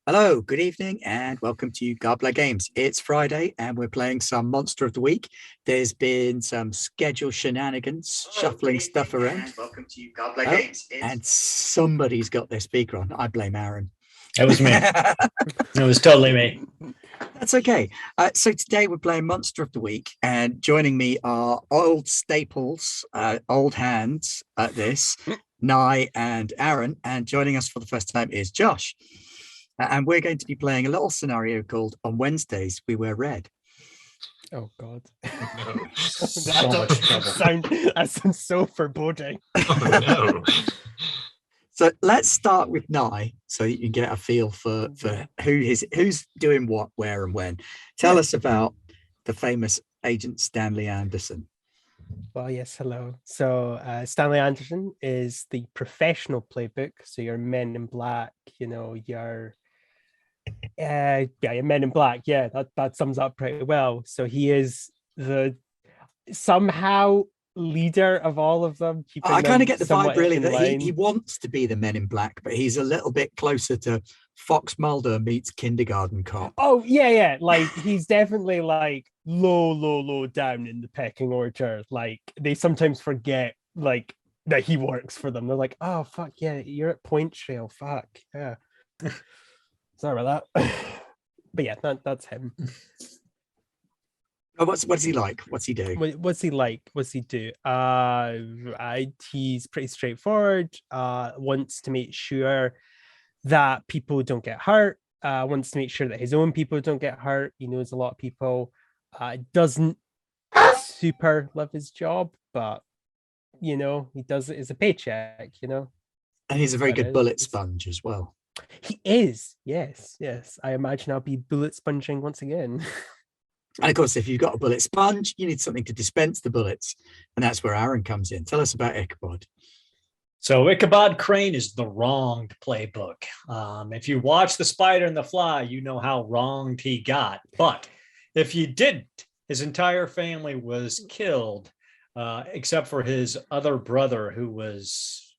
Hello, good evening, and welcome to Garbler Games. It's Friday, and we're playing some Monster of the Week. There's been some schedule shenanigans, shuffling stuff around. And welcome to Garbler Games. And somebody's got their speaker on. I blame Aaron. It was me. It was totally me. That's okay. So today we're playing Monster of the Week, and joining me are old staples, old hands at this, Nye and Aaron. And joining us for the first time is Josh. And we're going to be playing a little scenario called On Wednesdays, We Wear Red. Oh, God. No. That sounds so foreboding. Oh, no. So let's start with Nye, so you can get a feel for who's doing what, where, and when. Tell us about the famous Agent Stanley Anderson. Well, yes, hello. So Stanley Anderson is the professional playbook. So your Men in Black, your your Men in Black. Yeah, that sums up pretty well. So he is the somehow leader of all of them. I kind of get the vibe really that he wants to be the Men in Black, but he's a little bit closer to Fox Mulder meets Kindergarten Cop. Oh yeah. Like he's definitely like low down in the pecking order. Like they sometimes forget like that he works for them. They're like, oh fuck yeah, you're at Point Trail. Fuck yeah. Sorry about that. But yeah, that's him. Oh, what's he like? What's he do? What's he like? What's he do? He's pretty straightforward. Wants to make sure that people don't get hurt. Wants to make sure that his own people don't get hurt. He knows a lot of people. Doesn't super love his job, but he does it as a paycheck. And he's a very good bullet sponge as well. He is. Yes. I imagine I'll be bullet sponging once again. And of course, if you've got a bullet sponge, you need something to dispense the bullets. And that's where Aaron comes in. Tell us about Ichabod. So Ichabod Crane is the wronged playbook. If you watch The Spider and the Fly, you know how wronged he got. But if you didn't, his entire family was killed, except for his other brother, who was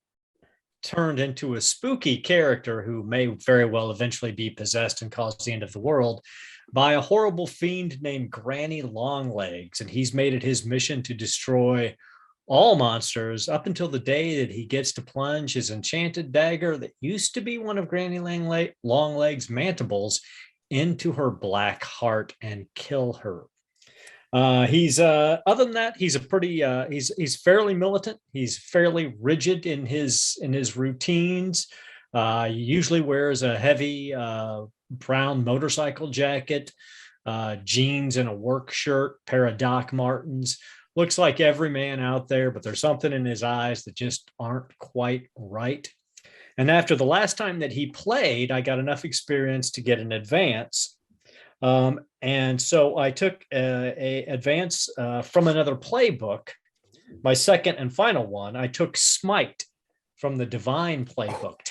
turned into a spooky character who may very well eventually be possessed and cause the end of the world by a horrible fiend named Granny Longlegs. And he's made it his mission to destroy all monsters up until the day that he gets to plunge his enchanted dagger that used to be one of Granny Longlegs' mandibles into her black heart and kill her. He's other than that, he's a pretty he's fairly militant. He's fairly rigid in his routines. He usually wears a heavy brown motorcycle jacket, jeans and a work shirt, pair of Doc Martens. Looks like every man out there, but there's something in his eyes that just aren't quite right. And after the last time that he played, I got enough experience to get an advance. And so I took a advance from another playbook. My second and final one, I took Smite from the Divine playbook,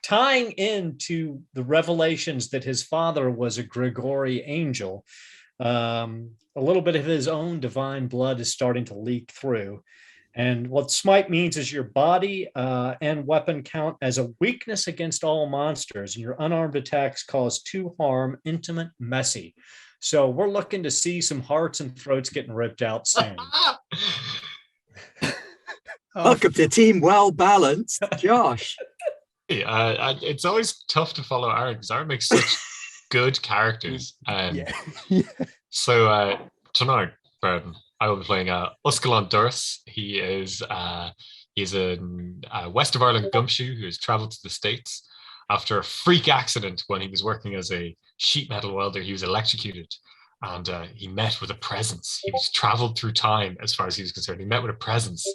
tying into the revelations that his father was a Grigori angel. A little bit of his own divine blood is starting to leak through. And what Smite means is your body and weapon count as a weakness against all monsters, and your unarmed attacks cause 2 harm, intimate, messy. So we're looking to see some hearts and throats getting ripped out soon. Welcome to Team Well Balanced, Josh. It's always tough to follow Aaron because Aaron makes such good characters. So tonight, Burden, I will be playing Uscalon Durst. He is a West of Ireland gumshoe who has traveled to the States after a freak accident when he was working as a sheet metal welder. He was electrocuted, and he met with a presence. He was traveled through time as far as he was concerned. He met with a presence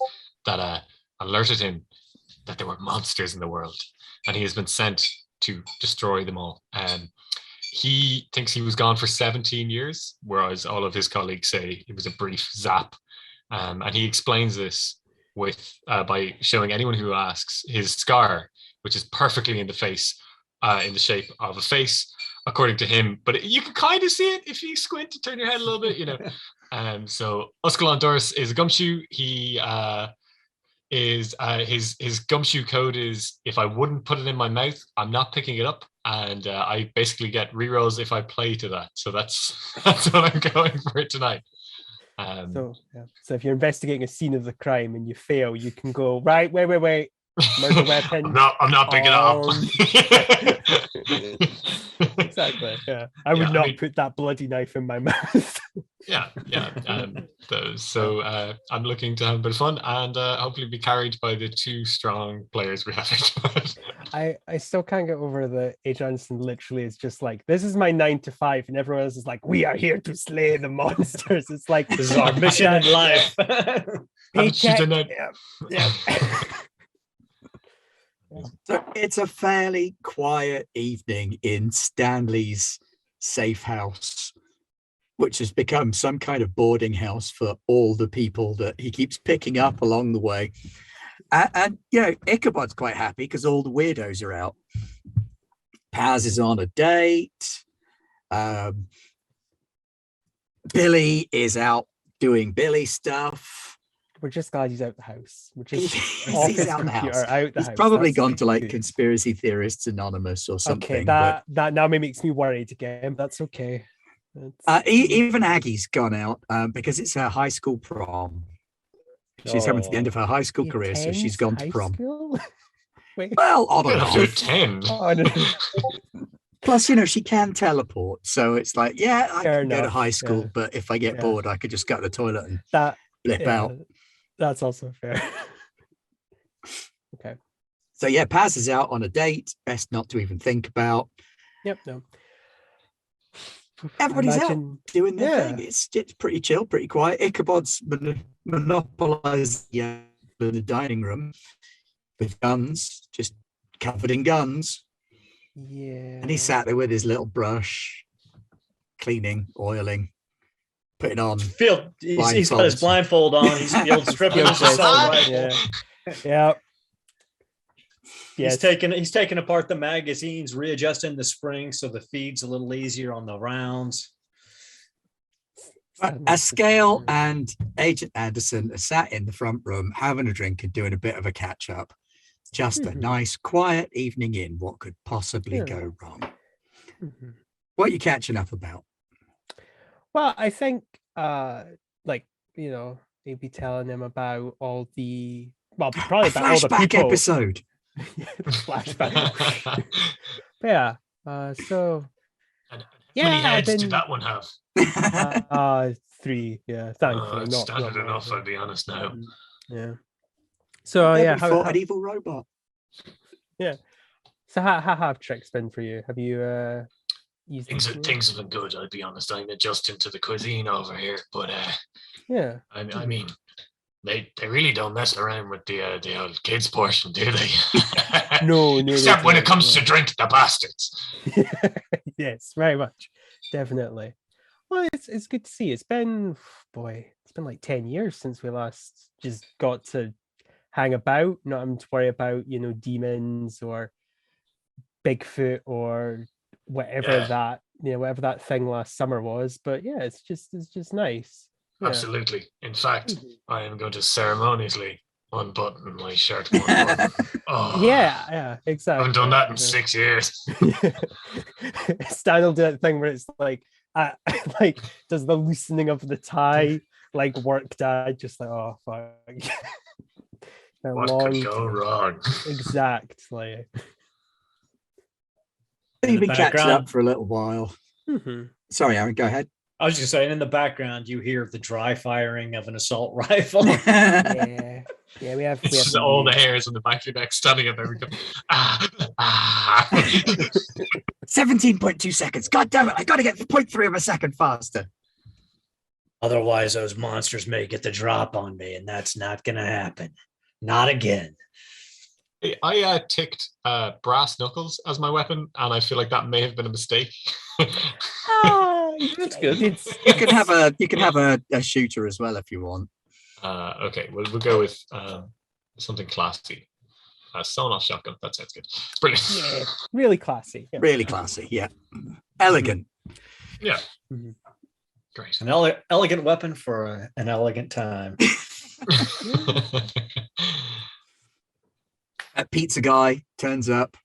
that alerted him that there were monsters in the world, and he has been sent to destroy them all. He thinks he was gone for 17 years, whereas all of his colleagues say it was a brief zap. And he explains this with by showing anyone who asks his scar, which is perfectly in the face, in the shape of a face, according to him. But you can kind of see it if you squint to turn your head a little bit, So Uscalon Durst is a gumshoe. He is his gumshoe code is if I wouldn't put it in my mouth, I'm not picking it up, and I basically get rerolls if I play to that. So that's what I'm going for tonight. So if you're investigating a scene of the crime and you fail, you can go right. Wait. Murder weapon. I'm not picking it up. Exactly. Yeah, I would not put that bloody knife in my mouth. Yeah. So I'm looking to have a bit of fun and hopefully be carried by the two strong players we have. I still can't get over that H. Anderson literally is just like, this is my 9 to 5, and everyone else is like, we are here to slay the monsters. It's like, this is our mission in life. Paycheck. Yeah. So it's a fairly quiet evening in Stanley's safe house, which has become some kind of boarding house for all the people that he keeps picking up along the way. And Ichabod's quite happy because all the weirdos are out. Paz is on a date. Billy is out doing Billy stuff. We're just glad he's out the house. He's out the house. He's probably gone to like Conspiracy Theorists Anonymous or something. Okay, that now makes me worried again. That's okay. Even Aggie's gone out because it's her high school prom. She's coming to the end of her high school career, so she's gone to prom. Wait. Well, I don't know. 10. Oh, no. Plus, she can teleport, so it's like, I can go to high school, but if I get bored, I could just go to the toilet and blip out. That's also fair. Okay. So Paz is out on a date. Best not to even think about. Yep. No. Everybody's out doing their thing. It's pretty chill, pretty quiet. Ichabod's monopolized the dining room with guns, just covered in guns. Yeah. And he sat there with his little brush, cleaning, oiling, putting on. He's got his blindfold on. He's field stripping his assault rifle. Yeah. He's taking apart the magazines, readjusting the springs so the feed's a little easier on the rounds. Scale and Agent Anderson are sat in the front room having a drink and doing a bit of a catch up. Just a nice, quiet evening in what could possibly go wrong. Mm-hmm. What are you catching up about? Well, I think, maybe telling them about all the, probably about all the people. Episode. Flashback. Yeah. So. How many heads did that one have? 3. Yeah. Thankfully, not standard enough. I'll be honest now. Yeah. So how an evil robot. Yeah. So how have tricks been for you? Have you used things have been good? I'll be honest. I'm adjusting to the cuisine over here, but I mean, they really don't mess around with the old kids portion, do they? No. Except when it comes to drink, the bastards. Yes, very much, definitely. Well, it's good to see. It's been like 10 years since we last just got to hang about, not having to worry about demons or Bigfoot or whatever that thing last summer was. But it's just nice. Yeah. Absolutely. In fact, I am going to ceremoniously unbutton my shirt. Yeah, exactly. I haven't done that in 6 years. Stan will do that thing where it's like does the loosening of the tie work, Dad? Just oh fuck. What could go wrong? Exactly. You've been catching up for a little while. Mm-hmm. Sorry, Aaron, go ahead. I was just saying, in the background, you hear the dry firing of an assault rifle. Yeah, we have all the hairs on the back of your neck standing up every time. 17.2 seconds. God damn it! I got to get 0.3 of a second faster. Otherwise, those monsters may get the drop on me, and that's not going to happen. Not again. I ticked brass knuckles as my weapon, and I feel like that may have been a mistake. That's good. You can have a shooter as well if you want. Okay, we'll go with something classy. Sewn off shotgun. That sounds good. Brilliant. Yeah, really classy. Yeah. Really classy. Yeah, elegant. Yeah. Mm-hmm. Great. An elegant weapon for an elegant time. A pizza guy turns up.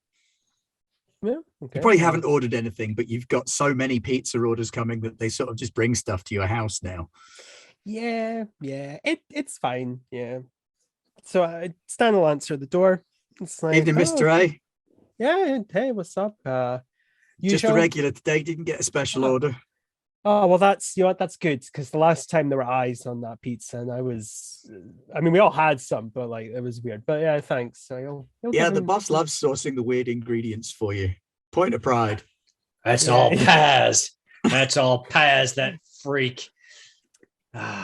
Yeah, You okay. probably haven't ordered anything, but you've got so many pizza orders coming that they sort of just bring stuff to your house now. Yeah, it's fine. Yeah. So Stan will answer the door. It's like, Evening, Mr. A. Yeah, hey, what's up? Just a Usual. regular today. Didn't get a special Oh. order. Oh, well, that's good because the last time there were eyes on that pizza, and I mean, we all had some, but like it was weird. But yeah, thanks. So you'll Yeah, give the him- boss loves sourcing the weird ingredients for you. Point of pride. That's Yeah. all Paz. That's all Paz, that freak.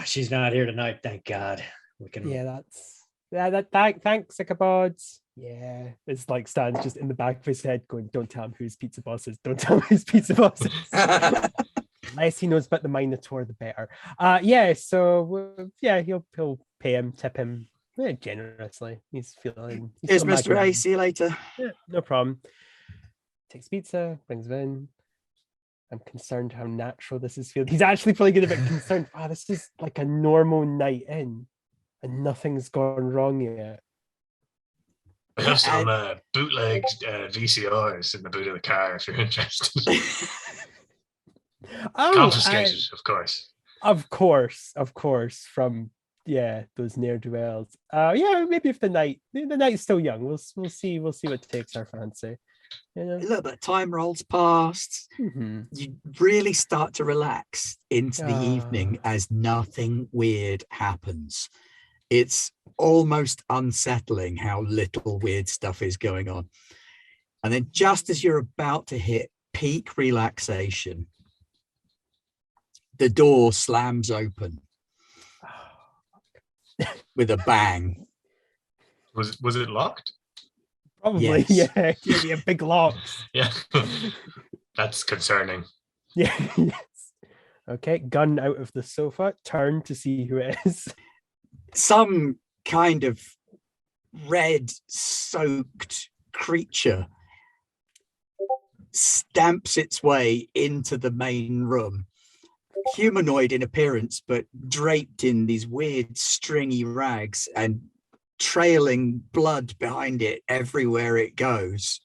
She's not here tonight, thank God. We can Yeah, thanks, Ichabod. Yeah, it's like Stan just in the back of his head going, "Don't tell him who's Pizza Boss is. Don't tell him who's Pizza Boss is." The less he knows about the Minotaur, the better. Yeah, so yeah, he'll pay him, tip him generously. He's feeling. Here's Mr. A. See you later. Yeah, no problem. Takes pizza, brings it in. I'm concerned how natural this is feeling. He's actually probably getting a bit concerned. Wow, this is like a normal night in, and nothing's gone wrong yet. I have some bootleg VCRs in the boot of the car if you're interested. Oh, Confiscated, of course. of course, from those ne'er do wells. Yeah, maybe if the night's still young, we'll see what takes our fancy. You know? A little bit of time rolls past. Mhm. You really start to relax into the evening Ah. as nothing weird happens. It's almost unsettling how little weird stuff is going on. And then just as you're about to hit peak relaxation, the door slams open with a bang. Was it locked? Probably, Yes. yeah, big locks. Yeah. That's concerning. Yeah, yes. Okay, gun out of the sofa, turn to see who it is. Some kind of red soaked creature stamps its way into the main room, humanoid in appearance but draped in these weird stringy rags and trailing blood behind it everywhere it goes.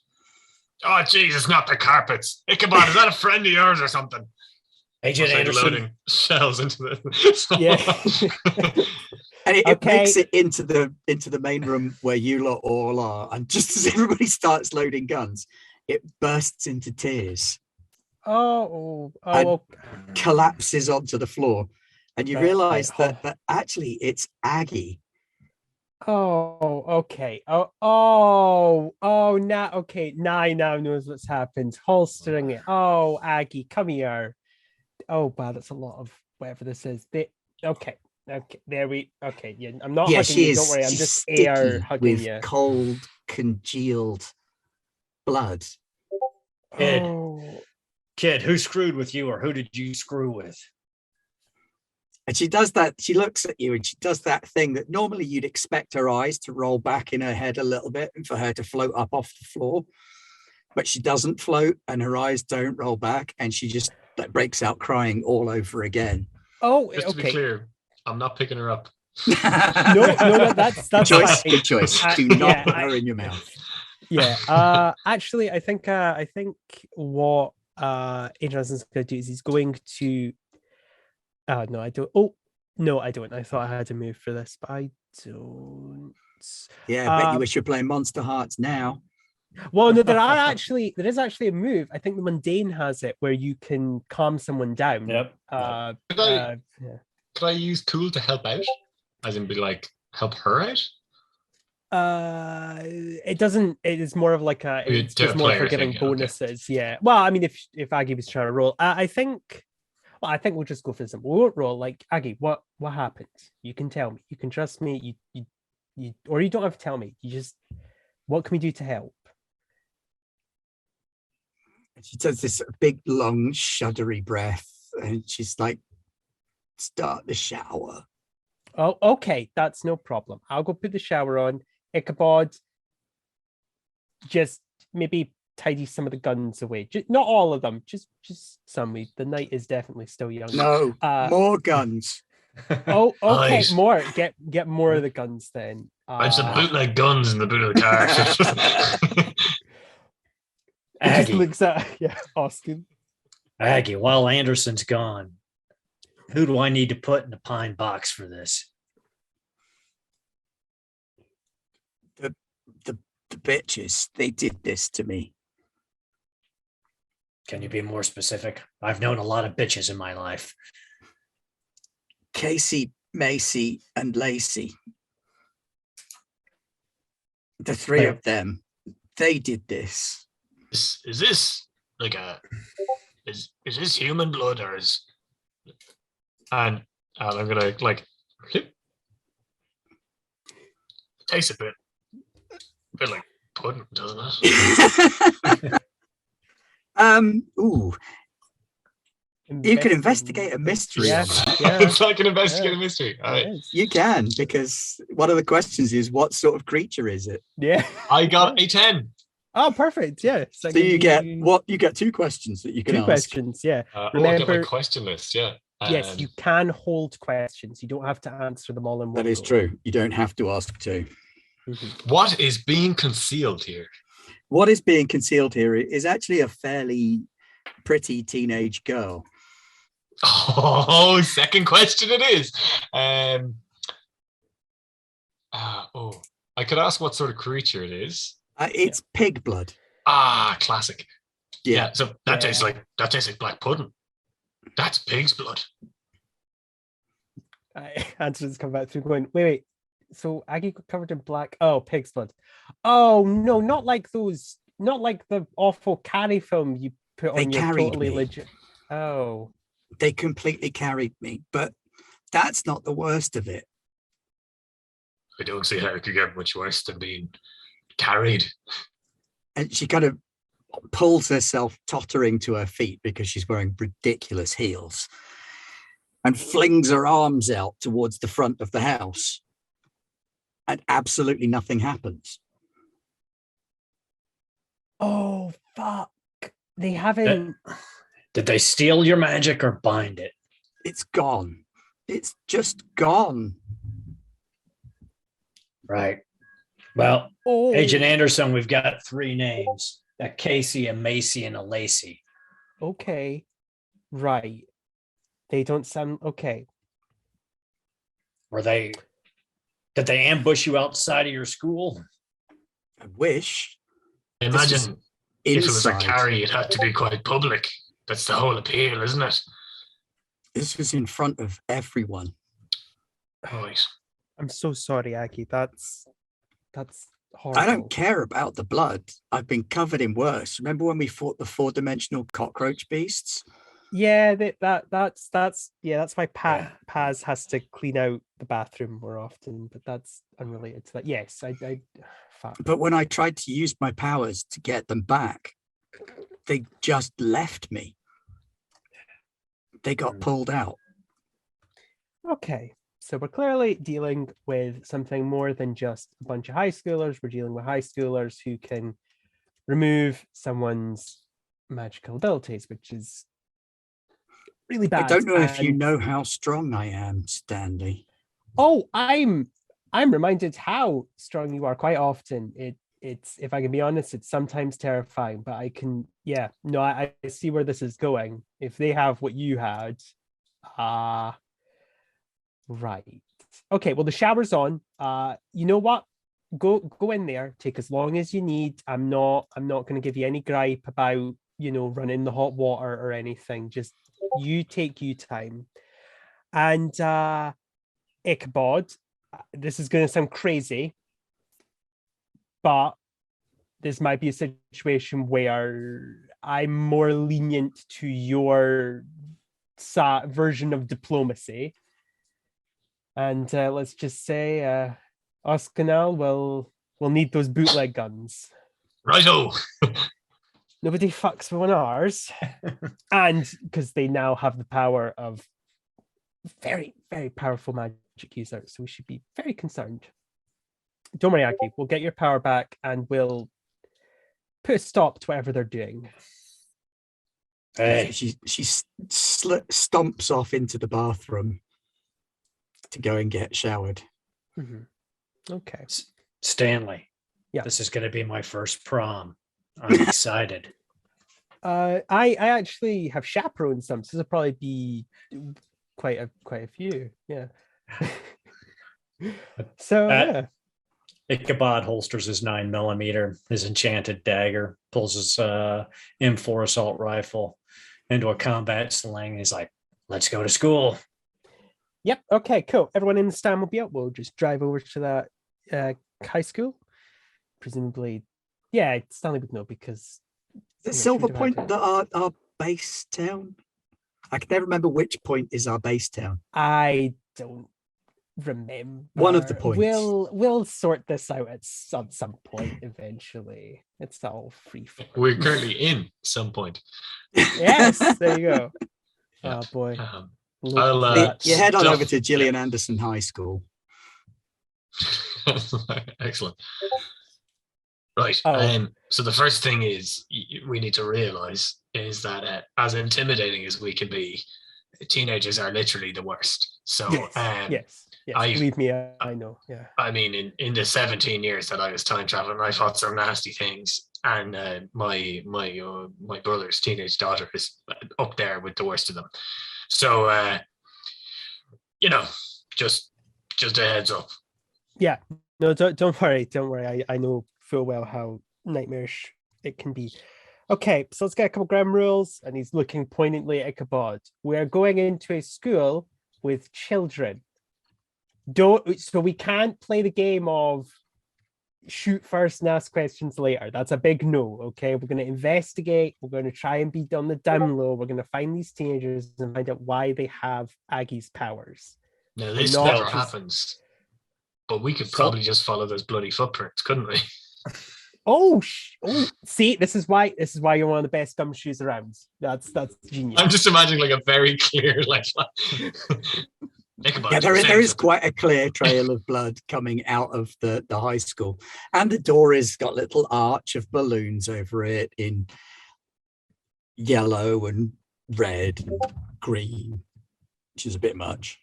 Oh, Jesus, not the carpets. Ichabod, is that a friend of yours or something? Agent It's like Anderson. loading shells into the. Yeah. And it Okay. makes it into the main room where you lot all are, and just as everybody starts loading guns, it bursts into tears, Oh, collapses onto the floor, and you Right, realize right. that actually it's Aggie. oh, okay. Now, okay. Nye now knows what's happened. Holstering it. Oh, Aggie, come here. Oh, wow, that's a lot of whatever this is. Okay, yeah. I'm not Yeah, hugging she you. is. Don't worry. I'm she's just sticky air hugging with you. cold, congealed blood. Ed. Oh, Kid, who screwed with you or who did you screw with? And she does that. She looks at you and she does that thing that normally you'd expect her eyes to roll back in her head a little bit and for her to float up off the floor. But she doesn't float and her eyes don't roll back. And she just breaks out crying all over again. Just to be okay. clear, I'm not picking her up. No, that's Good choice. fine. Good choice. Do not put her in your mouth. Yeah. Actually, I think what Adrian's going to do is he's going to. No, I don't. Oh, no, I don't. I thought I had a move for this, but I don't. Yeah, I bet you wish you were playing Monster Hearts now. Well, no, there is actually a move. I think the mundane has it where you can calm someone down. Yep. Could I use cool to help out? As in be like, help her out? It doesn't. It is more of like it's To a just more for player giving thing, yeah, okay. bonuses. Yeah. Well, I mean, if Aggie was trying to roll, I think we'll just go for the simple. We won't roll. Like, Aggie, what happened? You can tell me. You can trust me. You or you don't have to tell me. You just, what can we do to help? And she does this big, long, shuddery breath, and she's like, "Start the shower." Oh, okay, that's no problem. I'll go put the shower on. Ichabod, just maybe tidy some of the guns away. Not all of them, just some. The night is definitely still young. No, more guns. Oh, okay. Nice. More. Get more of the guns then. I have some Uh, bootleg guns in the boot of the car. it just Aggie, looks at Austin. Aggie, while Anderson's gone, who do I need to put in the pine box for this? The bitches, they did this to me. Can you be more specific? I've known a lot of bitches in my life. Casey, Macy, and Lacey. The three Wait. of them, they did this. Is this like is this human blood or is and I'm gonna like it tastes a bit like pudding, doesn't it? Ooh, you can investigate a mystery. Yeah, on that. yeah. It's like an investigative mystery. All right. It is. You can, because one of the questions is, what sort of creature is it? Yeah. I got a 10. Oh, perfect. Yeah. So you get what? You get two questions that you can two ask. questions. Yeah. I got my Remember- question list, yeah. Yes, you can hold questions. You don't have to answer them all in one. That is go. true. You don't have to ask two. Mhm. What is being concealed here? What is being concealed here is actually a fairly pretty teenage girl. Oh, second question it is. I could ask what sort of creature it is. It's pig blood. Classic. Yeah. So that tastes Yeah. like black pudding. That's pig's blood. Answers come back through going, wait. So Aggie got covered in black. Oh, pig's blood. Oh no, not like those. Not like the awful carry film you put They on your carried totally me. legit. Oh, They completely carried me, but that's not the worst of it. I don't see how it could get much worse than being carried. And she kind of pulls herself tottering to her feet because she's wearing ridiculous heels and flings her arms out towards the front of the house. And absolutely nothing happens. oh, fuck! They haven't. Did they steal your magic or bind it? It's gone. It's just gone. Right. Well, Oh, Agent Anderson, we've got three names: a Casey, a Macy, and a Lacey. okay, right. They don't sound okay. Did they ambush you outside of your school? I wish. Imagine if it was a Inside. carry, it had to be quite public. That's the whole appeal, isn't it? This was in front of everyone. Right. I'm so sorry, Aggie. That's horrible. I don't care about the blood. I've been covered in worse. Remember when we fought the four-dimensional cockroach beasts? Yeah, that's why Yeah. Paz has to clean out the bathroom more often, but that's unrelated to that. Yes, I fuck. But when I tried to use my powers to get them back, they just left me. They got pulled out. Okay, so we're clearly dealing with something more than just a bunch of high schoolers. We're dealing with high schoolers who can remove someone's magical abilities, which is really bad. I don't know if you and- know how strong I am, Stanley. Oh, I'm reminded how strong you are quite often. It's if I can be honest, it's sometimes terrifying, but I see where this is going. If they have what you had, right. Okay, well the shower's on. You know what? Go in there, take as long as you need. I'm not gonna give you any gripe about, running the hot water or anything. Just you take you time. And Ichabod, this is going to sound crazy, but this might be a situation where I'm more lenient to your version of diplomacy. And let's just say Oscanal will need those bootleg guns. Righto. Nobody fucks with one of ours. And because they now have the power of very, very powerful magic users, so we should be very concerned. Don't worry, Aggie. We'll get your power back and we'll put a stop to whatever they're doing. Hey, She stomps off into the bathroom to go and get showered. Mhm. Okay. Stanley. Yeah. This is going to be my first prom. I'm excited. I actually have chaperoned some, so this will probably be quite a few. Yeah. So yeah. Ichabod holsters his 9mm, his enchanted dagger, pulls his M4 assault rifle into a combat sling. He's like, let's go to school. Yep. Okay. Cool. Everyone in the stand will be up. We'll just drive over to that high school. Presumably, yeah. Stanley would know because Is it Silver Point that our base town? I can never remember which point is our base town. I don't remember. One of the points. We'll sort this out at some point eventually. It's all free for We're currently in some point. Yes, there you go. Yeah. Oh boy. You head on stuff- over to Gillian Anderson High School. Excellent. Right. Oh. So the first thing is we need to realize is that as intimidating as we can be, teenagers are literally the worst. So yes. I- Believe me, I know. Yeah. I mean, in the 17 years that I was time traveling, I fought some nasty things, and my brother's teenage daughter is up there with the worst of them. So just a heads up. Yeah. No, don't worry. Don't worry. I know full well how nightmarish it can be. Okay, so let's get a couple ground rules. And he's looking poignantly at Ichabod. We're going into a school with children. So we can't play the game of shoot first and ask questions later. That's a big no. Okay, we're going to investigate. We're going to try and be on the down low. We're going to find these teenagers and find out why they have Aggie's powers. Now this not never just- happens, but we could So- probably just follow those bloody footprints, couldn't we? Oh, see, this is why you're one of the best gumshoes around. That's genius. I'm just imagining like a very clear Ichabod, Yeah, there same is thing. quite a clear trail of blood coming out of the high school. And the door has got a little arch of balloons over it in yellow and red and green, which is a bit much.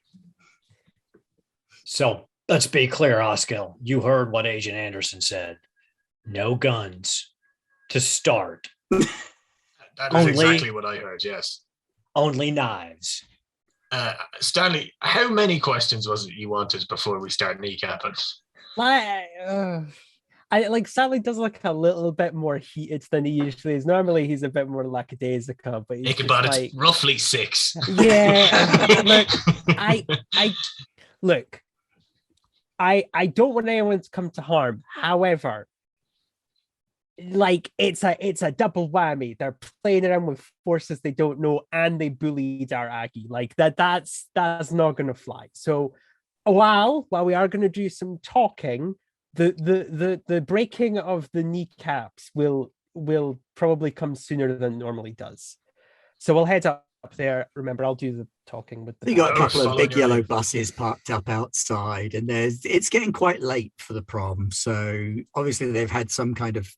So let's be clear, Oskill. You heard what Agent Anderson said. No guns to start. That is Only- exactly what I heard. Yes. Only knives. Stanley, how many questions was it you wanted before we start kneecapping? I like Stanley does look a little bit more heated than he usually is. Normally he's a bit more lackadaisical, but he's just Ichabod, like, it's roughly 6. yeah. Look, I don't want anyone to come to harm. However, like it's a double whammy. They're playing around with forces they don't know, and they bullied our Aggie. Like that's not gonna fly. So while we are gonna do some talking, the breaking of the kneecaps will probably come sooner than it normally does. So we'll head up there. Remember, I'll do the talking with the You got a Oh, couple of follow big your yellow lead. buses parked up outside, and it's getting quite late for the prom. So obviously they've had some kind of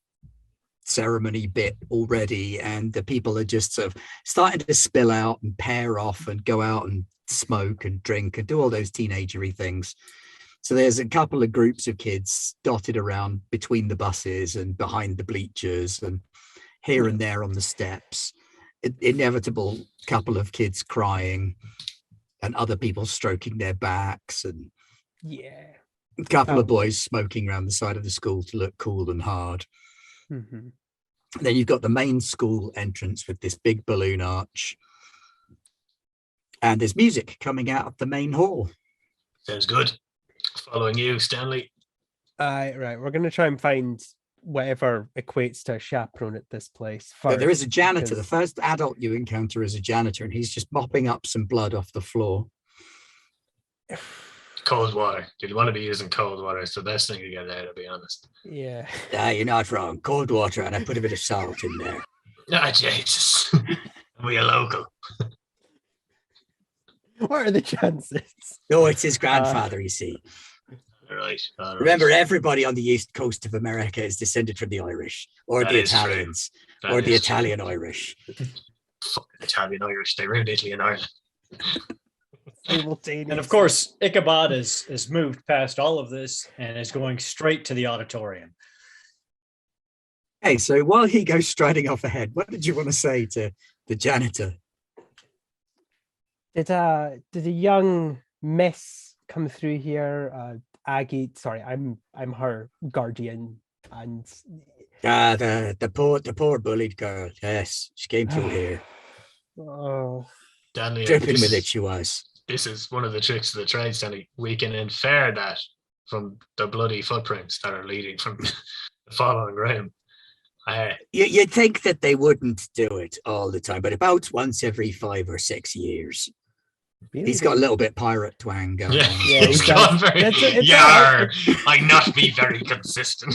ceremony bit already, and the people are just sort of starting to spill out and pair off and go out and smoke and drink and do all those teenagery things. So there's a couple of groups of kids dotted around between the buses and behind the bleachers and here and there on the steps. Inevitable couple of kids crying and other people stroking their backs, and yeah. a couple Oh. of boys smoking around the side of the school to look cool and hard. Mhm. Then you've got the main school entrance with this big balloon arch. And there's music coming out of the main hall. Sounds good. Following you, Stanley. Right. We're gonna try and find whatever equates to a chaperone at this place So first. there is a janitor. The because- first adult you encounter is a janitor, and he's just mopping up some blood off the floor. Cold water. You'd want to be using cold water. It's the best thing to get there, to be honest. Yeah. You're not wrong. Cold water, and I put a bit of salt in there. Ah, Jesus. We a local. What are the chances? Oh, it's his grandfather, you see. All right. All right. Remember, everybody on the east coast of America is descended from the Irish, or That the is true. Italians, That or the is true. Italian Irish. Fucking Italian Irish. They ruined Italy and Ireland. simultaneously. And of course, Ichabod is moved past all of this and is going straight to the auditorium. Hey, so while he goes striding off ahead, what did you want to say to the janitor? Did a young miss come through here? Aggie, sorry, I'm her guardian, and The poor bullied girl. Yes, she came through here, oh, Stanley, dripping with it. She was. this is one of the tricks of the trade, Stanley. We can infer that from the bloody footprints that are leading from the following room. You'd think that they wouldn't do it all the time, but about once every 5 or 6 years. really? He's got a little bit pirate twang going Yeah, on. Yeah, he's he gone does. very. It's Yar, I not be very consistent.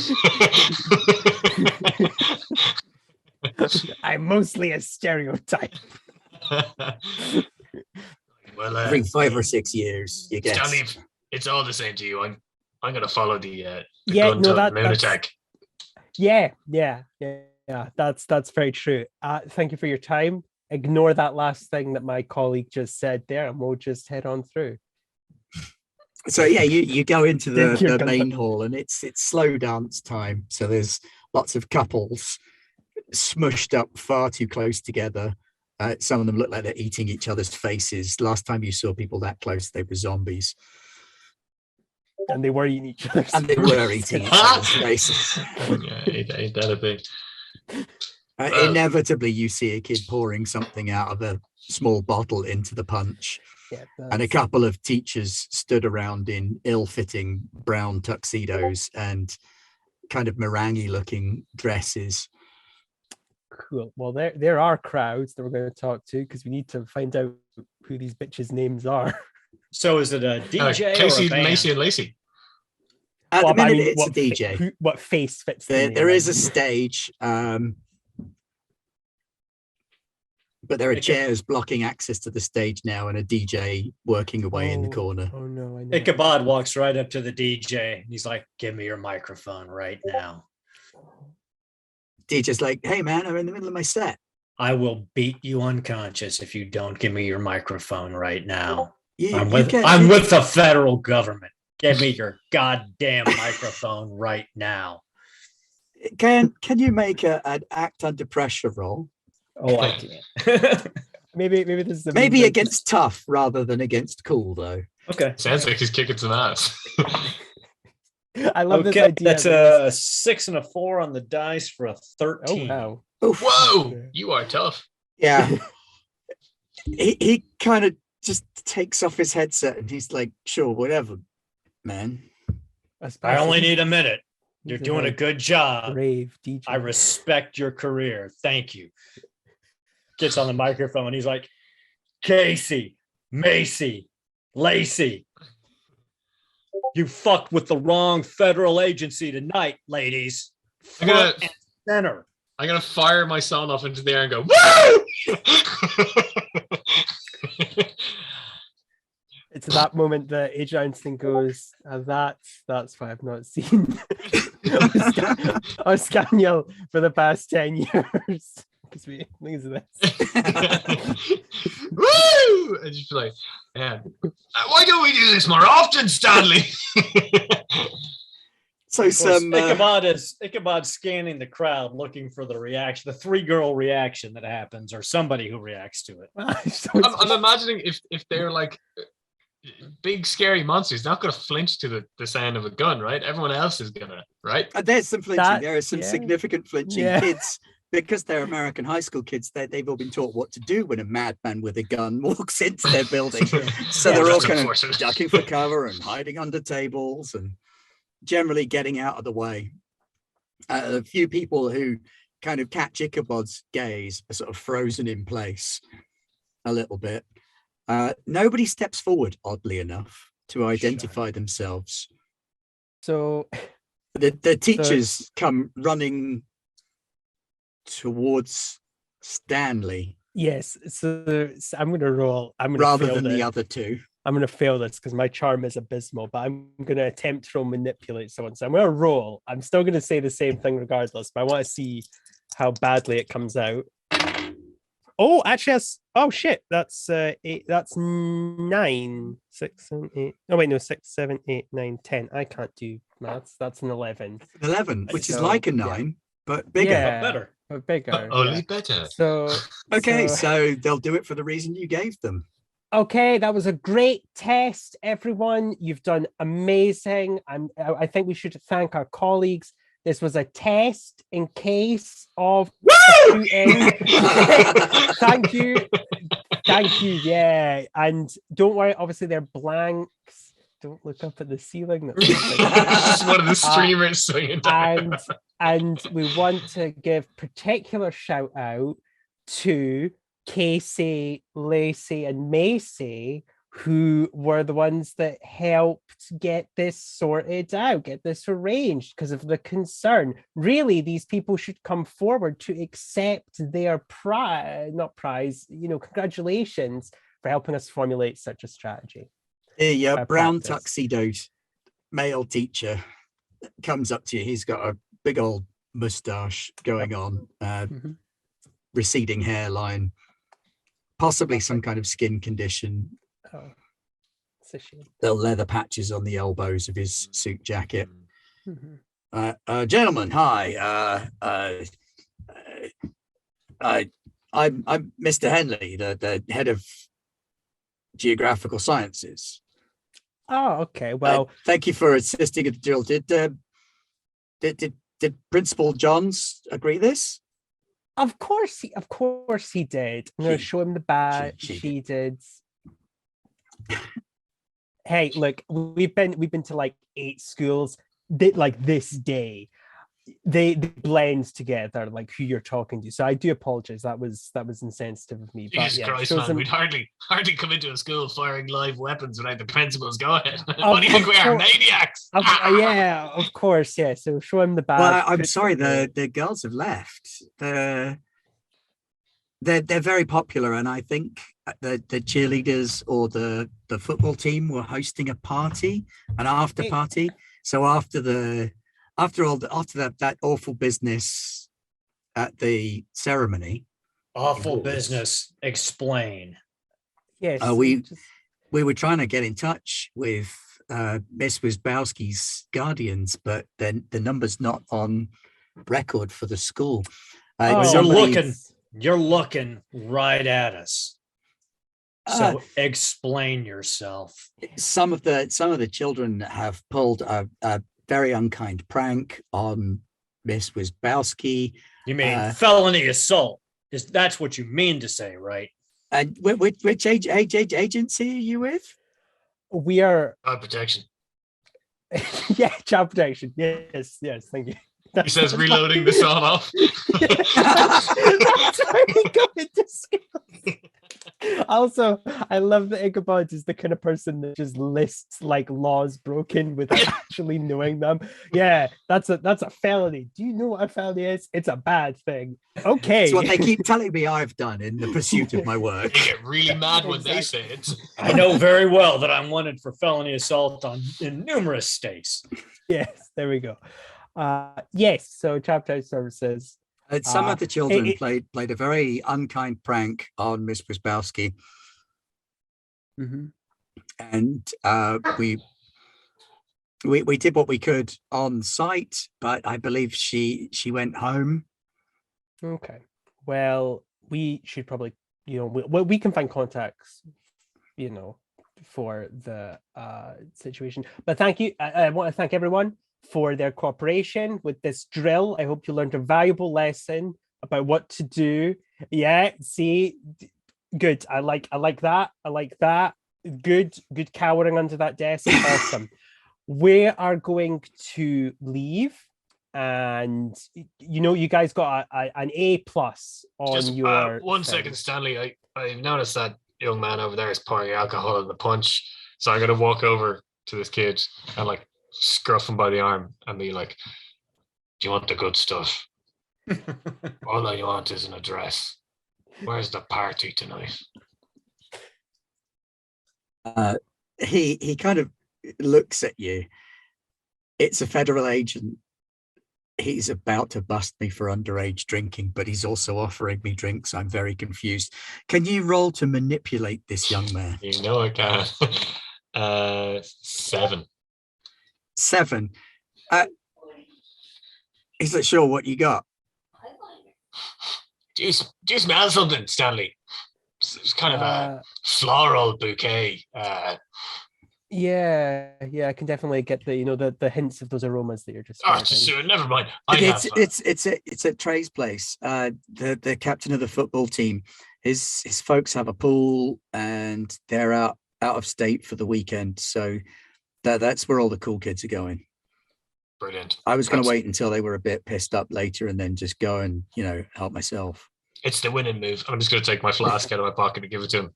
I'm mostly a stereotype. Well, Every 5 or 6 years, you get. Stanley, it's all the same to you. I'm gonna follow the Yeah, gun no, to that's lunatic. Yeah. That's very true. Thank you for your time. Ignore that last thing that my colleague just said there, and we'll just head on through. So yeah, you go into Take your the gun main up. hall, and it's slow dance time. So there's lots of couples smushed up far too close together. Some of them look like they're eating each other's faces. Last time you saw people that close, they were zombies, And they were eating each other's and they were eating each other's faces. Yeah, ain't that a thing? Inevitably, you see a kid pouring something out of a small bottle into the punch, Yeah, and a that's couple of teachers stood around in ill-fitting brown tuxedos and kind of meringue-looking dresses. cool. Well, there are crowds that we're going to talk to because we need to find out who these bitches' names are. So is it a DJ Casey, or a band? Macy, and Lacey. At Well, the but I minute, mean, it's a what DJ. what face fits the There name? is a stage, but there are Okay. chairs blocking access to the stage now, and a DJ working away in the corner. Oh no, I know. Ichabod walks right up to the DJ and he's like, "Give me your microphone right now. DJ's like, "Hey man, I'm in the middle of my set. I will beat you unconscious if you don't give me your microphone right now. You, I'm you with can- I'm with the federal government. Give me your goddamn microphone right now." Can you make an act under pressure roll? Oh, I can't. Maybe this is the Maybe movement. against tough rather than against cool, though. Okay. Sounds like he's kicking some ass. I love this Okay, idea. that's that a 6 and a 4 on the dice for a it's- 13. Oh wow. Oof. Whoa, you are tough. Yeah. he kind of just takes off his headset and he's like, "Sure, whatever, man." I only need a minute. You're He's a doing a very good job. brave DJ. I respect your career. Thank you. Gets on the microphone. He's like, "Casey, Macy, Lacey, you fucked with the wrong federal agency tonight, ladies. I'm gonna- Front and center." I'm gonna fire my son off into the air and go, woo! It's at that moment that Age Einstein goes, that's why I've not seen Oscaniel for the past 10 years. Because we look at this. Woo! And just be like, man, why don't we do this more often, Stanley? So Of course, some Ichabod's scanning the crowd looking for the reaction, the 3-girl reaction that happens, or somebody who reacts to it. I'm imagining if they're like big scary monsters, not gonna flinch to the sound of a gun, right? Everyone else is gonna, right? there's some flinching. That- There is some yeah. significant flinching. Yeah. Kids, because they're American high school kids, they've all been taught what to do when a madman with a gun walks into their building. So Yeah, they're all that's kind of unfortunate. ducking for cover and hiding under tables and generally getting out of the way. A few people who kind of catch Ichabod's gaze are sort of frozen in place a little bit. Nobody steps forward, oddly enough, to identify themselves. So The teachers come running towards Stanley yes, so I'm gonna roll. I'm gonna rather fail than this. the other two. I'm gonna fail this because my charm is abysmal, but I'm gonna attempt to manipulate someone. So I'm gonna roll. I'm still gonna say the same thing regardless, but I want to see how badly it comes out. Oh, actually, oh shit, that's eight. That's 9, 6, 7, 8. Oh wait, no, 6, 7, 8, 9, 10. I can't do maths. That's an 11. 11, which is So, like a yeah. 9, but bigger. But better. but bigger. Only yeah. better. So Okay, so- so they'll do it for the reason you gave them. okay, that was a great test, everyone. You've done amazing. I think we should thank our colleagues. This was a test in case of shooting. Thank you. Thank you. Yeah. And don't worry, obviously they're blanks. Don't look up at the ceiling. That's Just one of the streamers swinging down. and we want to give particular shout out to Casey, Lacey, and Macy, who were the ones that helped get this sorted out, get this arranged because of the concern. Really, these people should come forward to accept their congratulations for helping us formulate such a strategy. The brown practice. tuxedoed male teacher comes up to you. He's got a big old mustache going on, Mhm. receding hairline, possibly some kind of skin condition. Oh, it's a shame. The leather patches on the elbows of his suit jacket. Mhm. Gentlemen, hi. I'm Mr. Henley, the head of geographical sciences. Oh, okay. Well, Thank you for assisting at the drill. Did Principal Johns agree this? of course he did. I'm going to She- show him the badge. she She did. Hey, look, we've been to like 8 schools. Like this day, they blend together, like who you're talking to. So I do apologize. That was insensitive of me. Jesus but Christ, shows man! them- We'd hardly come into a school firing live weapons without the principal's go ahead. Oh, What do you think we are, of course. maniacs? Yeah, of course, yeah. So show him the badge. Well, I'm put sorry, the- the girls have left. They're very popular, and I think the cheerleaders or the football team were hosting a party, an after Hey. party. So after that awful business at the ceremony, Awful business. Explain. Yes, we- just- we were trying to get in touch with Miss Wisbowski's guardians, but then the number's not on record for the school. Oh, Well, somebody- you're looking right at us. Uh, So explain yourself. some of the children have pulled a very unkind prank on Miss Wisbowski. You mean felony assault? That's what you mean to say, right? And which agency are you with? we are Child protection. yeah, child protection. Yes, thank you. He says, reloading the sawn off. That's why we go into school. Also, I love that Ichabod is the kind of person that just lists like laws broken without actually knowing them. Yeah, that's a felony. Do you know what a felony is? It's a bad thing. Okay. It's what they keep telling me I've done in the pursuit of my work. They get really mad when they say it. I know very well that I'm wanted for felony assault in numerous states. Yes, there we go. Yes, so child protection services. Some of the children it- played a very unkind prank on Miss Wisbowski, Mhm. and we did what we could on site, but I believe she went home. Okay. Well, we should probably, we can find contacts, for the situation. But thank you. I want to thank everyone for their cooperation with this drill. I hope you learned a valuable lesson about what to do. Yeah, see, good. I like that. I like that. Good cowering under that desk. Awesome. We are going to leave. And you guys got an A+ on Just your 1 second, thing. Stanley. I've noticed that young man over there is pouring alcohol in the punch. So I'm gonna walk over to this kid and like scruff him by the arm and be like, "Do you want the good stuff? All I want is an address. Where's the party tonight?" He kind of looks at you. It's a federal agent he's about to bust me for underage drinking, but he's also offering me drinks. I'm very confused. Can you roll to manipulate this young man? You know I can. 7. 7. He's not sure what you got. Do you smell something, Stanley? It's kind of a floral bouquet. Yeah, I can definitely get the hints of those aromas that you're just. Sure, never mind. It's at Trey's place. The captain of the football team. His folks have a pool, and they're out of state for the weekend. So that's where all the cool kids are going. Brilliant. I was going to wait until they were a bit pissed up later, and then just go and help myself. It's the winning move. I'm just going to take my flask out of my pocket and give it to him.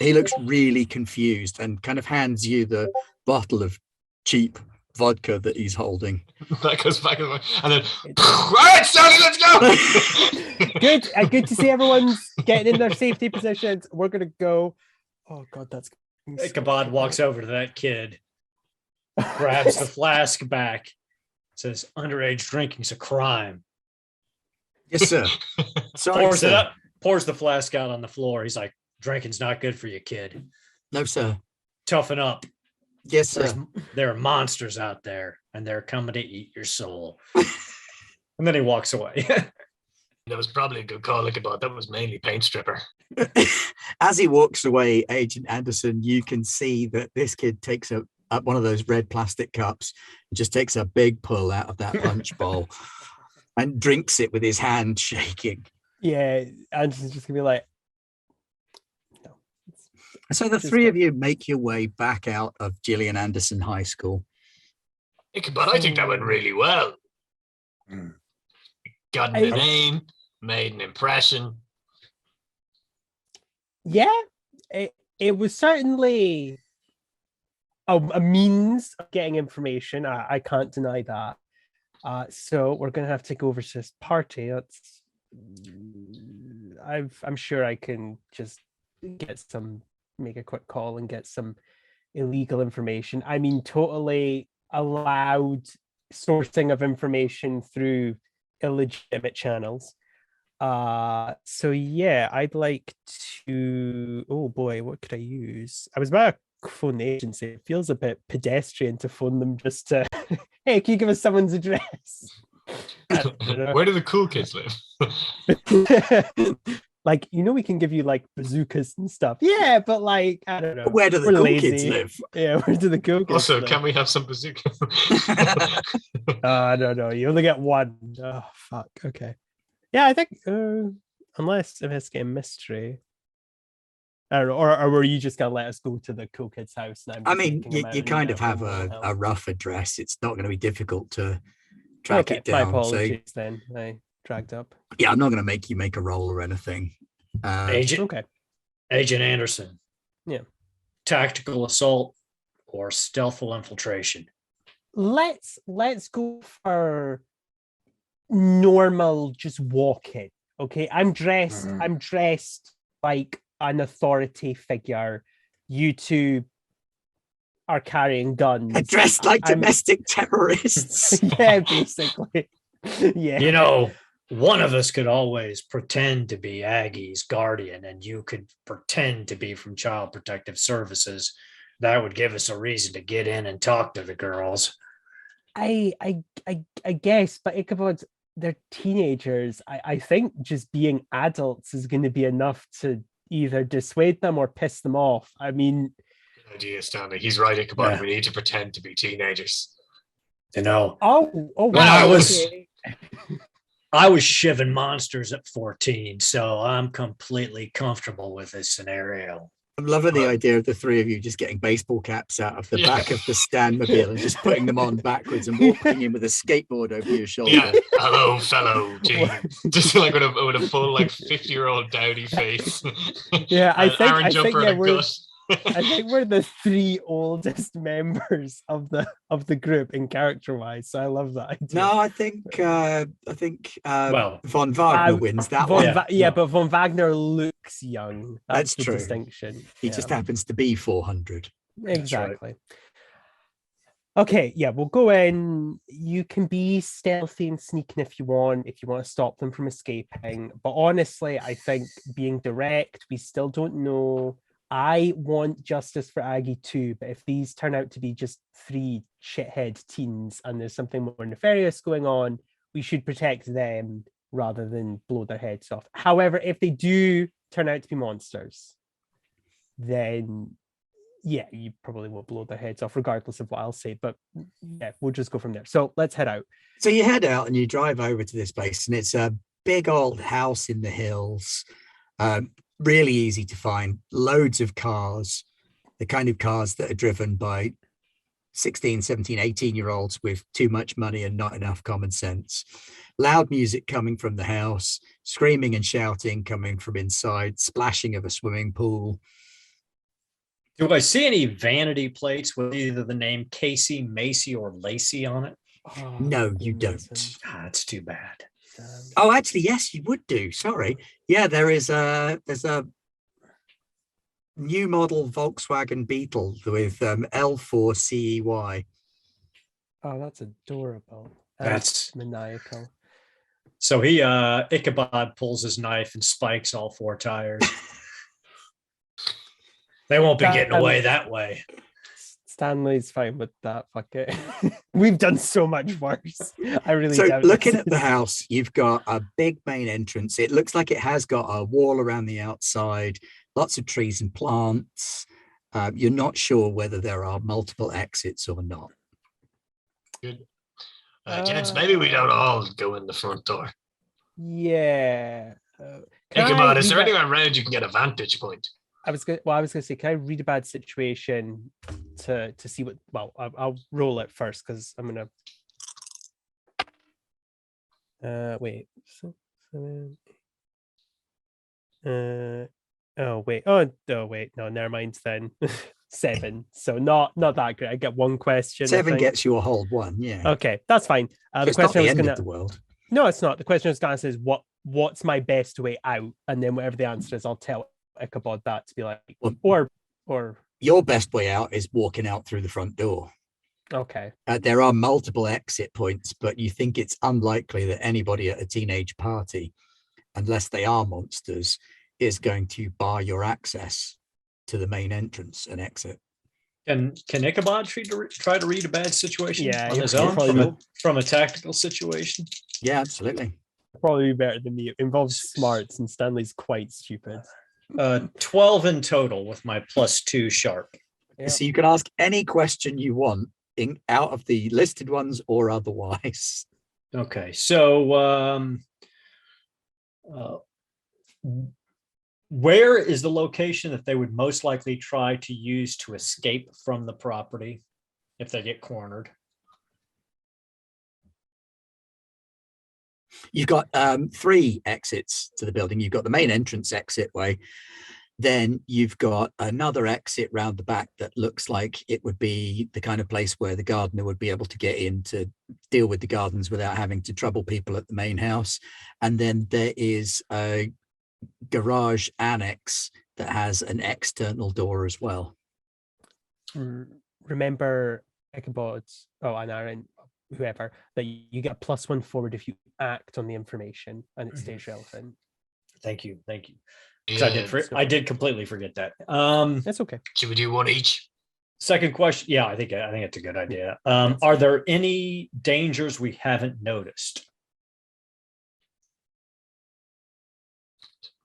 He looks really confused and kind of hands you the bottle of cheap vodka that he's holding. That goes back and then, all right, Stanley, let's go. Good to see everyone's getting in their safety positions. We're gonna go. Oh God, that's. Ichabod walks over to that kid, grabs the flask back, says, "Underage drinking's a crime." Yes, sir. Sorry, Pours sir. it up, pours the flask out on the floor. He's like, "Drinking's not good for you, kid. No, sir. Toughen up. Yes, sir. There are monsters out there, and they're coming to eat your soul." And then he walks away. That was probably a good call, Ichabod. That was mainly paint stripper. As he walks away, Agent Anderson, you can see that this kid takes up one of those red plastic cups and just takes a big pull out of that punch bowl and drinks it with his hand shaking. Yeah, Anderson's just gonna be like, no. So the three of you make your way back out of Gillian Anderson High School. Ichabod, I think that went really well. Got the name, made an impression. Yeah, it was certainly a means of getting information. I can't deny that. So we're gonna have to go over to this party. I'm sure I can just make a quick call and get some illegal information. I mean, totally allowed sourcing of information through illegitimate channels. So yeah, I'd like to. Oh boy, what could I use? I was about to phone the agency. It feels a bit pedestrian to phone them just to. Hey, can you give us someone's address? Where do the cool kids live? Like, we can give you like bazookas and stuff. Yeah, but like, I don't know. Where do the cool kids live? Yeah, where do the cool kids Also, live? can we have some bazookas? No, you only get one. Oh, fuck. Okay. Yeah, I think, unless investigating mystery. I don't know, or were you just gonna let us go to the cool kid's house? And I mean, you kind of have a rough address. It's not going to be difficult to track it down. My apologies then. I dragged up. Yeah, I'm not going to make you make a roll or anything. Agent Anderson. Yeah. Tactical assault or stealthful infiltration. Let's go for normal, just walking. Okay, I'm dressed like an authority figure. You two are carrying guns. Dressed like domestic terrorists. Yeah, basically. Yeah. One of us could always pretend to be Aggie's guardian, and you could pretend to be from Child Protective Services. That would give us a reason to get in and talk to the girls. I guess, but Ichabod, they're teenagers. I think just being adults is going to be enough to either dissuade them or piss them off. I mean, good idea, Stanley. He's right, Ichabod. Yeah. We need to pretend to be teenagers. Oh, When wow. I was shivving monsters at 14, so I'm completely comfortable with this scenario. I'm loving the idea of the three of you just getting baseball caps out of the back of the Stanmobile and just putting them on backwards and walking in with a skateboard over your shoulder. Yeah, hello, fellow team. Just like with a full 50-year-old dowdy face. Yeah, I think I think we're the three oldest members of the group in character-wise, so I love that idea. No, I think Von Wagner wins that one. But Von Wagner looks young. That's the true. Distinction. He just happens to be 400. Exactly. Okay, yeah, we'll go in. You can be stealthy and sneaking if you want to stop them from escaping. But honestly, I think being direct, we still don't know. I want justice for Aggie too, but if these turn out to be just three shithead teens and there's something more nefarious going on, we should protect them rather than blow their heads off. However, if they do turn out to be monsters, then yeah, you probably will blow their heads off regardless of what I'll say. But yeah, we'll just go from there. So let's head out. So you head out and you drive over to this place, and it's a big old house in the hills. Really easy to find, loads of cars, the kind of cars that are driven by 16, 17, 18-year-olds with too much money and not enough common sense. Loud music coming from the house, screaming and shouting coming from inside, splashing of a swimming pool. Do I see any vanity plates with either the name Casey, Macy, or Lacey on it? Oh, No, you amazing. don't. That's too bad. Oh, actually, yes, you would do. Sorry. Yeah, there's a new model Volkswagen Beetle with L4 CEY. Oh, that's adorable. That's maniacal. so he Ichabod pulls his knife and spikes all four tires. They won't be getting away that way. Stanley's fine with that. Fuck it. We've done so much worse. I really So doubt looking this at the is- house, you've got a big main entrance. It looks like it has got a wall around the outside, lots of trees and plants. You're not sure whether there are multiple exits or not. Good. Gents, maybe we don't all go in the front door. Yeah. Can I Ichabod, is there read a- anywhere around you can get a vantage point? I was gonna say, can I read a bad situation to see what? Well, I'll roll it first because I'm gonna. Wait. 6, 7. Oh wait. Oh wait. No, never mind then. 7. So not that great. I get one question. I 7 think. gets you a hold 1. Yeah. Okay, that's fine. So The it's not question I the was end gonna. of the world. No, it's not. The question I was gonna say is what's my best way out, and then whatever the answer is, I'll tell Ichabod that to be like, Well, or your best way out is walking out through the front door. okay. There are multiple exit points, but you think it's unlikely that anybody at a teenage party, unless they are monsters, is going to bar your access to the main entrance and exit. Can Ichabod try to read a bad situation Yeah, on he'll his own probably from a tactical situation? Yeah, absolutely. Probably be better than me. It involves smarts, and Stanley's quite stupid. 12 in total with my +2 sharp. Yeah. So you can ask any question you want out of the listed ones or otherwise. Okay, so where is the location that they would most likely try to use to escape from the property if they get cornered? You've got 3 exits to the building. You've got the main entrance exit way. Then you've got another exit round the back that looks like it would be the kind of place where the gardener would be able to get in to deal with the gardens without having to trouble people at the main house. And then there is a garage annex that has an external door as well. Remember, Ichabod, and Aaron, whoever, that you get a +1 forward if you act on the information and it stays relevant. Thank you. 'Cause Yeah. I did completely forget that. That's okay. Should we do one each? Second question. Yeah, I think it's a good idea. Are there any dangers we haven't noticed?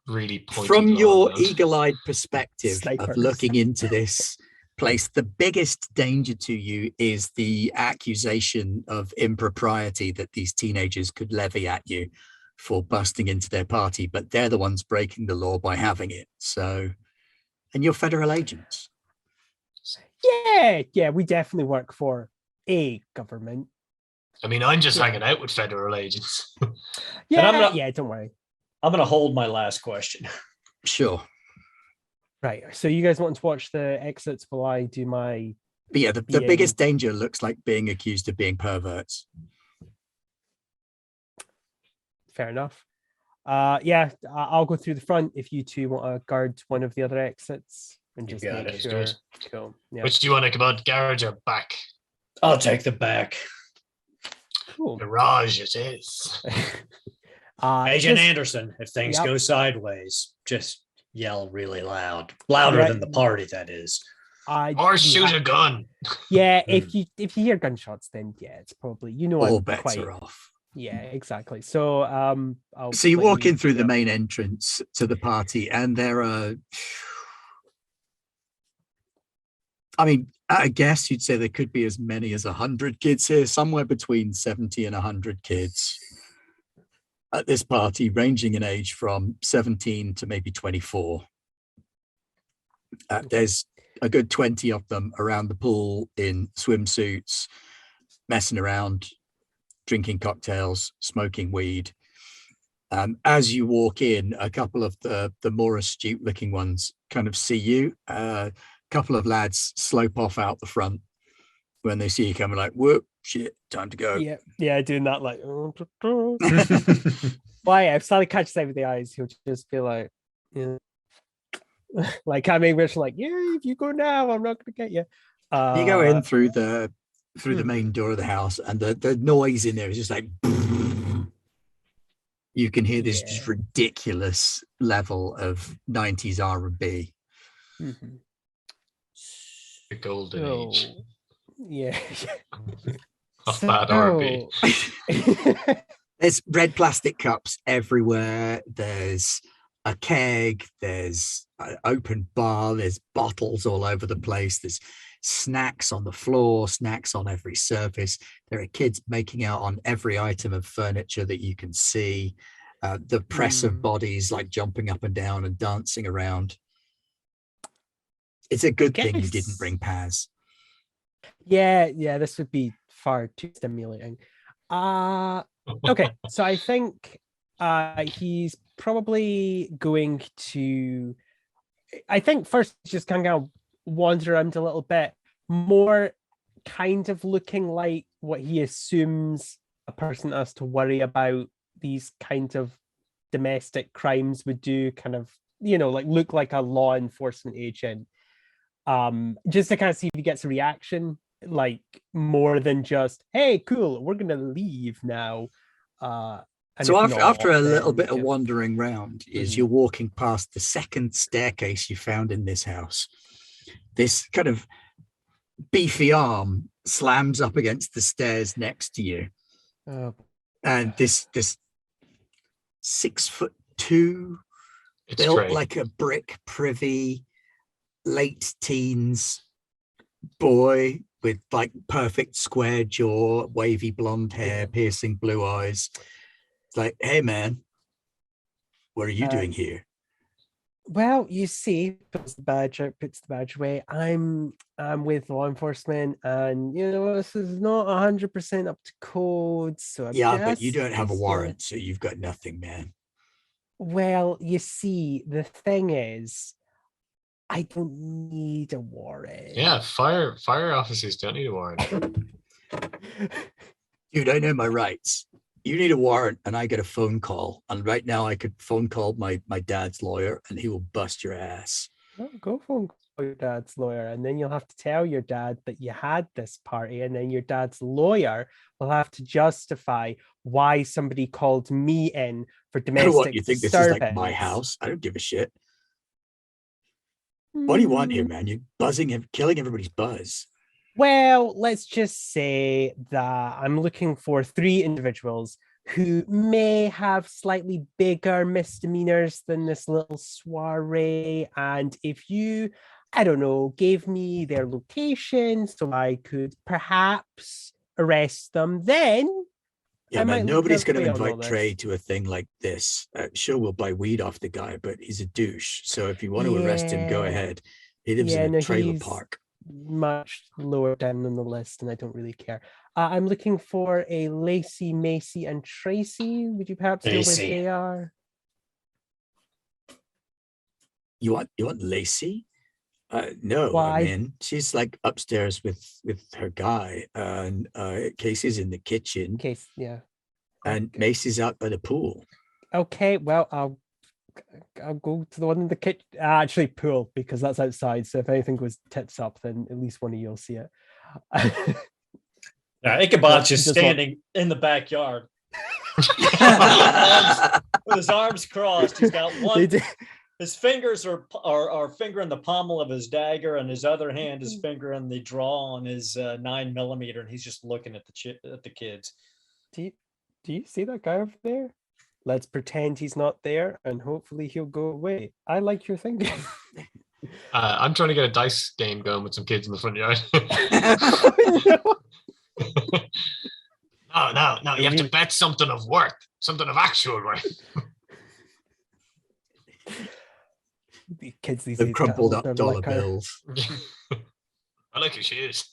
Really pointy From long your nose. eagle-eyed perspective Snipers. of looking into this place, the biggest danger to you is the accusation of impropriety that these teenagers could levy at you for busting into their party, but they're the ones breaking the law by having it. So, and you're federal agents. Yeah, we definitely work for a government. I mean, I'm just Yeah. hanging out with federal agents. Yeah, I'm not- yeah, don't worry. I'm going to hold my last question. Sure. Right, so you guys want to watch the exits while I do my... But yeah, the Being- biggest danger looks like being accused of being perverts. Fair enough. Yeah, I'll go through the front if you two want to guard one of the other exits and You just got make it. sure. Good. Cool. Yeah. Which do you want to come on, garage or back? I'll take the back. Cool. Garage it is. Agent Just- Anderson, if things Yep. go sideways, just yell really loud. Louder Yeah. than the party, that is. Or we shoot ha- a gun. Yeah, if you hear gunshots, then yeah, it's probably All I'm bets quite are off. yeah, exactly. So I'll So you let walk in through the go. main entrance to the party, and there are, I mean, at a guess, you'd say there could be as many as 100 kids here, somewhere between 70 and 100 kids at this party, ranging in age from 17 to maybe 24. There's a good 20 of them around the pool in swimsuits, messing around, drinking cocktails, smoking weed. As you walk in, a couple of the more astute looking ones kind of see you. A couple of lads slope off out the front when they see you coming, like, whoop, shit, time to go. Yeah, doing that like why if Sally catches them with the eyes, he'll just be like, yeah. Like I mean, we're just like, yeah, if you go now, I'm not gonna get you. You go in through the Mhm. main door of the house, and the noise in there is just like you can hear this just Yeah. ridiculous level of 90s R&B. Mhm. The golden age So, yeah. of that R&B. There's red plastic cups everywhere. There's a keg. There's an open bar. There's bottles all over the place. There's snacks on the floor, snacks on every surface. There are kids making out on every item of furniture that you can see. The press of bodies like jumping up and down and dancing around. It's a good thing you didn't guess- bring Paz. Yeah, this would be far too stimulating. Okay, so I think he's probably going to I think first just kind of wander around a little bit, more kind of looking like what he assumes a person has to worry about these kind of domestic crimes would do, kind of, like look like a law enforcement agent. Just to kind of see if he gets a reaction, like more than just, hey, cool, we're gonna leave now. And So if after not, a little then, bit of yeah. wandering round, is Mhm. you're walking past the second staircase you found in this house. This kind of beefy arm slams up against the stairs next to you, Oh, and this 6'2", It's built Trey. like a brick privy, late teens boy with like perfect square jaw, wavy blonde hair, Yeah. piercing blue eyes. It's like, hey man, what are you doing here? well, you see, puts the badge away. I'm with law enforcement, and this is not 100% up to code. So I'm Yeah, but you just don't have a basically- warrant, so you've got nothing, man. Well, you see, the thing is, I don't need a warrant. Yeah, fire officers don't need a warrant. Dude, I know my rights. You need a warrant, and I get a phone call. And right now, I could phone call my dad's lawyer, and he will bust your ass. Well, go phone call your dad's lawyer, and then you'll have to tell your dad that you had this party, and then your dad's lawyer will have to justify why somebody called me in for domestic What, you think this is like my disturbance. house? I don't give a shit. What do you want here, Mm, man? You're buzzing, killing everybody's buzz. Well, let's just say that I'm looking for 3 individuals who may have slightly bigger misdemeanors than this little soiree. And if you, I don't know, gave me their location so I could perhaps arrest them, then Yeah, I man, might look nobody's the going to other way on all invite Trey this. to a thing like this. Sure, we'll buy weed off the guy, but he's a douche. So if you want to arrest him, go Yeah. ahead. He lives Yeah, in no, a trailer he's- park. Much lower down on the list, and I don't really care. I'm looking for a Lacey, Macy, and Tracy. Would you perhaps know where Lacey. they are? You want Lacey? No, Why? I mean, she's like upstairs with her guy, and Casey's in the kitchen, In case, yeah. and Macy's out by the pool. Okay, well, I'll go to the one in the kitchen. Actually, pool, because that's outside. So if anything goes tits up, then at least one of you'll see it. Ichabod's just Just what- standing in the backyard with his arms crossed. He's got They one. do- His fingers are fingering the pommel of his dagger, and his other hand is fingering the draw on his 9mm, and he's just looking at the kids. Do you see that guy over there? Let's pretend he's not there, and hopefully he'll go away. I like your thinking. I'm trying to get a dice game going with some kids in the front yard. No, you have to bet something of worth, something of actual worth. The kids these The days crumpled got up their dollar liquor. bills. I like your shoes.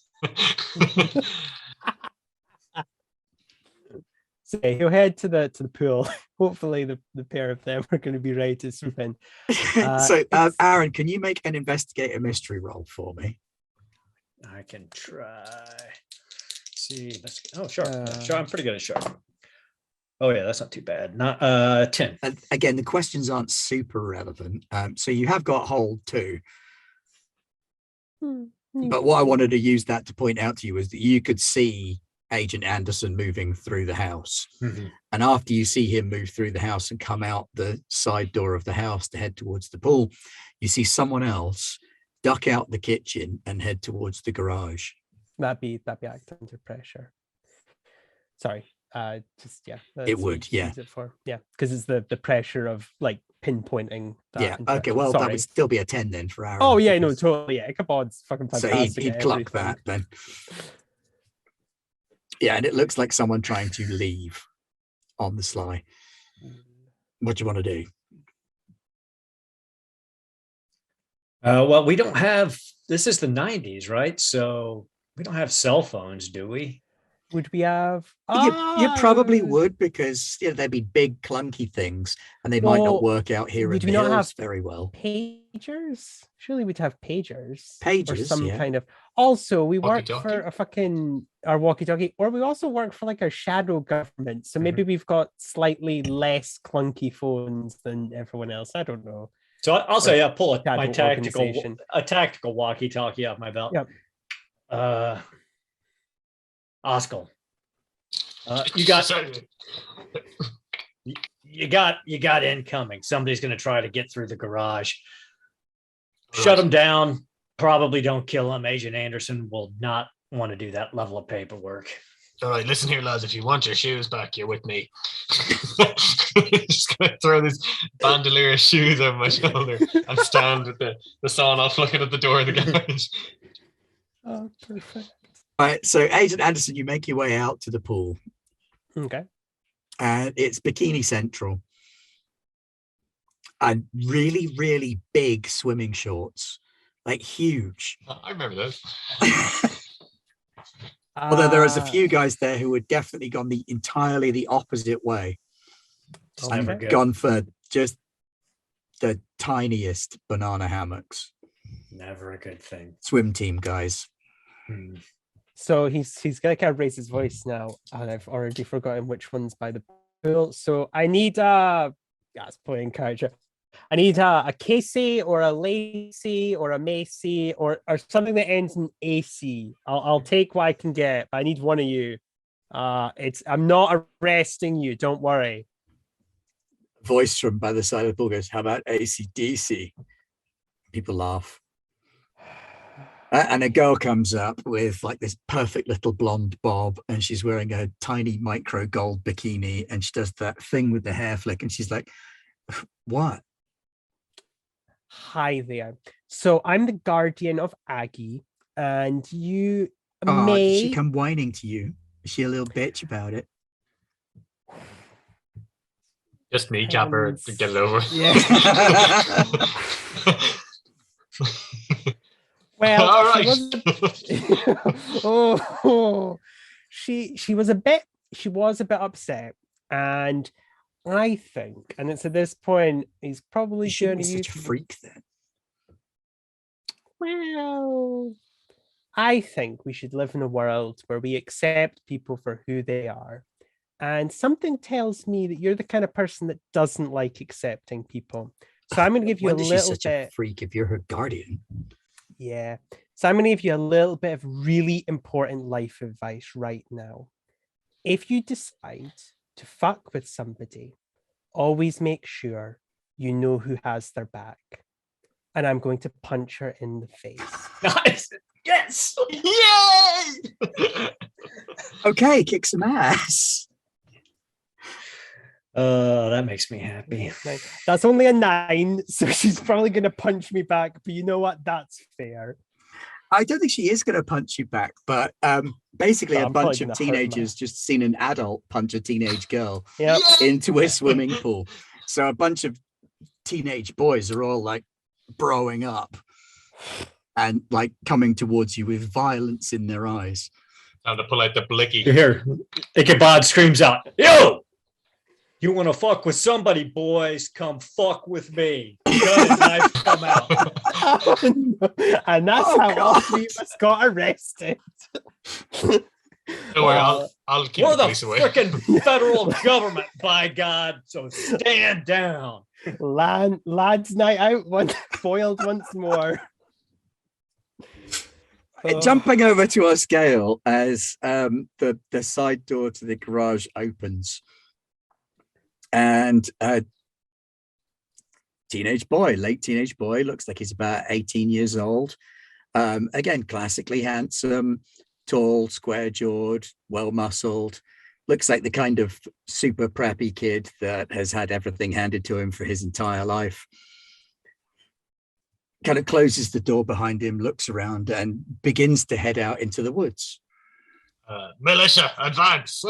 So he'll head to the pool. Hopefully the pair of them are going to be ready to swim in. So, it's- Aaron, can you make an investigator mystery roll for me? I can try. See, sure. Uh, Sure, I'm pretty good at sharp. Oh yeah, that's not too bad. Not 10. And again, the questions aren't super relevant. So you have got hold too. But what I wanted to use that to point out to you is that you could see Agent Anderson moving through the house. And after you see him move through the house and come out the side door of the house to head towards the pool, you see someone else duck out the kitchen and head towards the garage. That'd be act under pressure. Sorry. Just yeah. It would, yeah. use it for because it's the pressure of like pinpointing. That Yeah. into Okay. it. Well, that Sorry. would still be a 10 then for Aaron. Oh yeah, no, because- totally. Yeah, Ichabod's fucking So fantastic. he'd at cluck everything. that then. Yeah, and it looks like someone trying to leave on the sly. What do you want to do? Well, we don't have. This is the 90s, right? So we don't have cell phones, do we? Would we have? You probably Ah, would, because they'd be big clunky things and they might not Well, work out here in would the we not hills have very well. Pagers? Surely we'd have pagers. Or Pagers, some yeah. kind of. Also, we work Walkie-talkie? for a fucking our walkie-talkie, or we also work for like a shadow government. So maybe we've got slightly less clunky phones than everyone else. I don't know. So I'll say I pull my Shadow tactical organization. walkie-talkie off my belt. Yep. Oscar, you got Sorry. you got incoming. Somebody's going to try to get through the garage. Right. Shut them down. Probably don't kill him. Agent Anderson will not want to do that level of paperwork. All right, listen here, lads. If you want your shoes back, you're with me. Just gonna throw this bandolier of shoes over my shoulder and stand with the sawn off, looking at the door of the garage. Oh, perfect. All right, so Agent Anderson, you make your way out to the pool Okay. and it's Bikini Central. And really, really big swimming shorts, like huge. I remember those. Although there is a Ah, few guys there who had definitely gone entirely the opposite way It's Okay. never and good. gone for just the tiniest banana hammocks. Never a good thing. Swim team guys. Hmm. So he's gonna kind of raise his voice now, and I've already forgotten which one's by the pool. So I need that's playing character. I need a Casey or a Lacey or a Macy or something that ends in AC. I'll take what I can get, but I need one of you. I'm not arresting you. Don't worry. Voice from by the side of the pool goes, "How about AC/DC?" People laugh. And a girl comes up with like this perfect little blonde bob, and she's wearing a tiny micro gold bikini, and she does that thing with the hair flick, and she's like, "What?" Hi there. So I'm the guardian of Aggie, and you Oh, did may. she come whining to you? Is she a little bitch about it? Just kneecap her to get it over. Well, All she right. was she was a bit upset, and I think, and it's at this point he's probably You shouldn't going be to such use a freak then. well, I think we should live in a world where we accept people for who they are. And something tells me that you're the kind of person that doesn't like accepting people. So I'm going to give you When a is she little such a bit. freak if you're her guardian? Yeah. So I'm going to give you a little bit of really important life advice right now. If you decide to fuck with somebody, always make sure you know who has their back. And I'm going to punch her in the face. Nice. Yes. Yay! Okay, kick some ass. That makes me happy. That's only a 9, so she's probably going to punch me back. But you know what? That's fair. I don't think she is going to punch you back, but basically But a I'm probably bunch of gonna hurt teenagers just seen an adult punch a teenage girl Yep. into a swimming pool. So a bunch of teenage boys are all like broing up and like coming towards you with violence in their eyes. Time to pull out the blicky. You hear Ichabod screams out, "Yo! You want to fuck with somebody, boys? Come fuck with me." Gun and knife come out. And that's Oh, how all God. 3 of us got arrested. Don't worry, I'll keep We're the the police away. freaking federal government, by God. So stand down. Lads' night out, foiled once more. Oh. Jumping over to our scale as the side door to the garage opens, and late teenage boy, looks like he's about 18 years old. Again, classically handsome, tall, square-jawed, well-muscled. Looks like the kind of super preppy kid that has had everything handed to him for his entire life. Kind of closes the door behind him, looks around, and begins to head out into the woods. Militia, advance!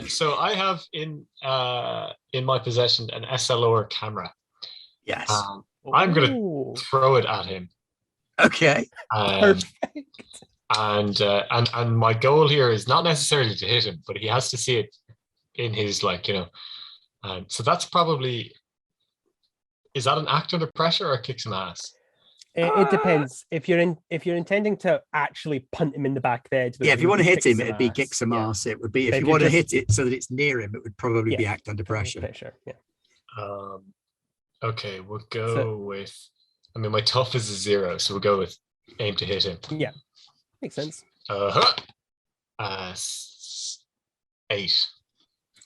So I have in my possession an SLR camera. Yes. I'm gonna Ooh. throw it at him. Okay. Perfect. And my goal here is not necessarily to hit him, but he has to see it in his so that's probably, is that an act under pressure or kick some ass? It depends. If you're intending to actually punt him in the back of the head. Yeah, if you want to hit him, kick it'd be some kick some yeah. ass. It would be But if if you want to you're hit it so that it's near him, it would probably be Yeah. act under pressure. Yeah. Okay, we'll go with, I mean, my tough is a 0, so we'll go with aim to hit him. Yeah. Makes sense. 8.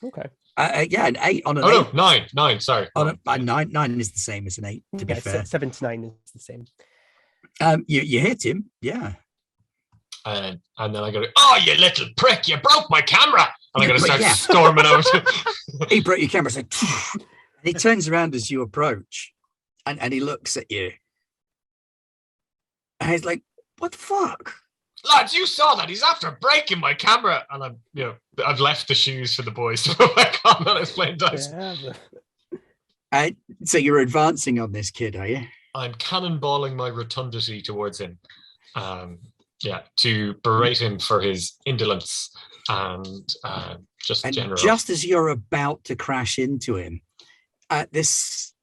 Okay. Yeah, an 8 on an Oh 8. no, 9. Sorry. On a 9 is the same as an 8. To be fair, 7 to 9 is the same. you hit him. Yeah. And then I go, "Oh, you little prick! You broke my camera!" And I'm gonna start Yeah. storming out. He broke your camera. Like, and he turns around as you approach, and he looks at you, and he's like, "What the fuck?" Lads, you saw that. He's after breaking my camera. And I've left the shoes for the boys to put back on when I was playing dice. Yeah. So you're advancing on this kid, are you? I'm cannonballing my rotundity towards him. To berate him for his indolence and general. Just as you're about to crash into him, this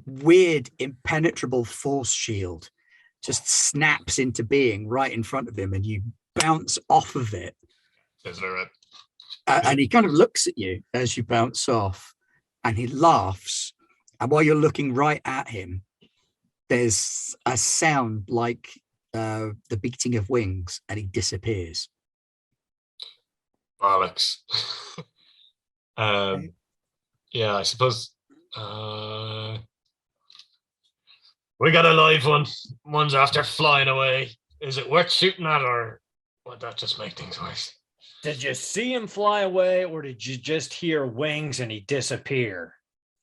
weird, impenetrable force shield just snaps into being right in front of him, and you bounce off of it. Is that right? And he kind of looks at you as you bounce off, and he laughs. And while you're looking right at him, there's a sound like the beating of wings, and he disappears. Bollocks. I suppose we got a live one. One's after flying away. Is it worth shooting at, or would that just make things worse? Did you see him fly away, or did you just hear wings and he disappear?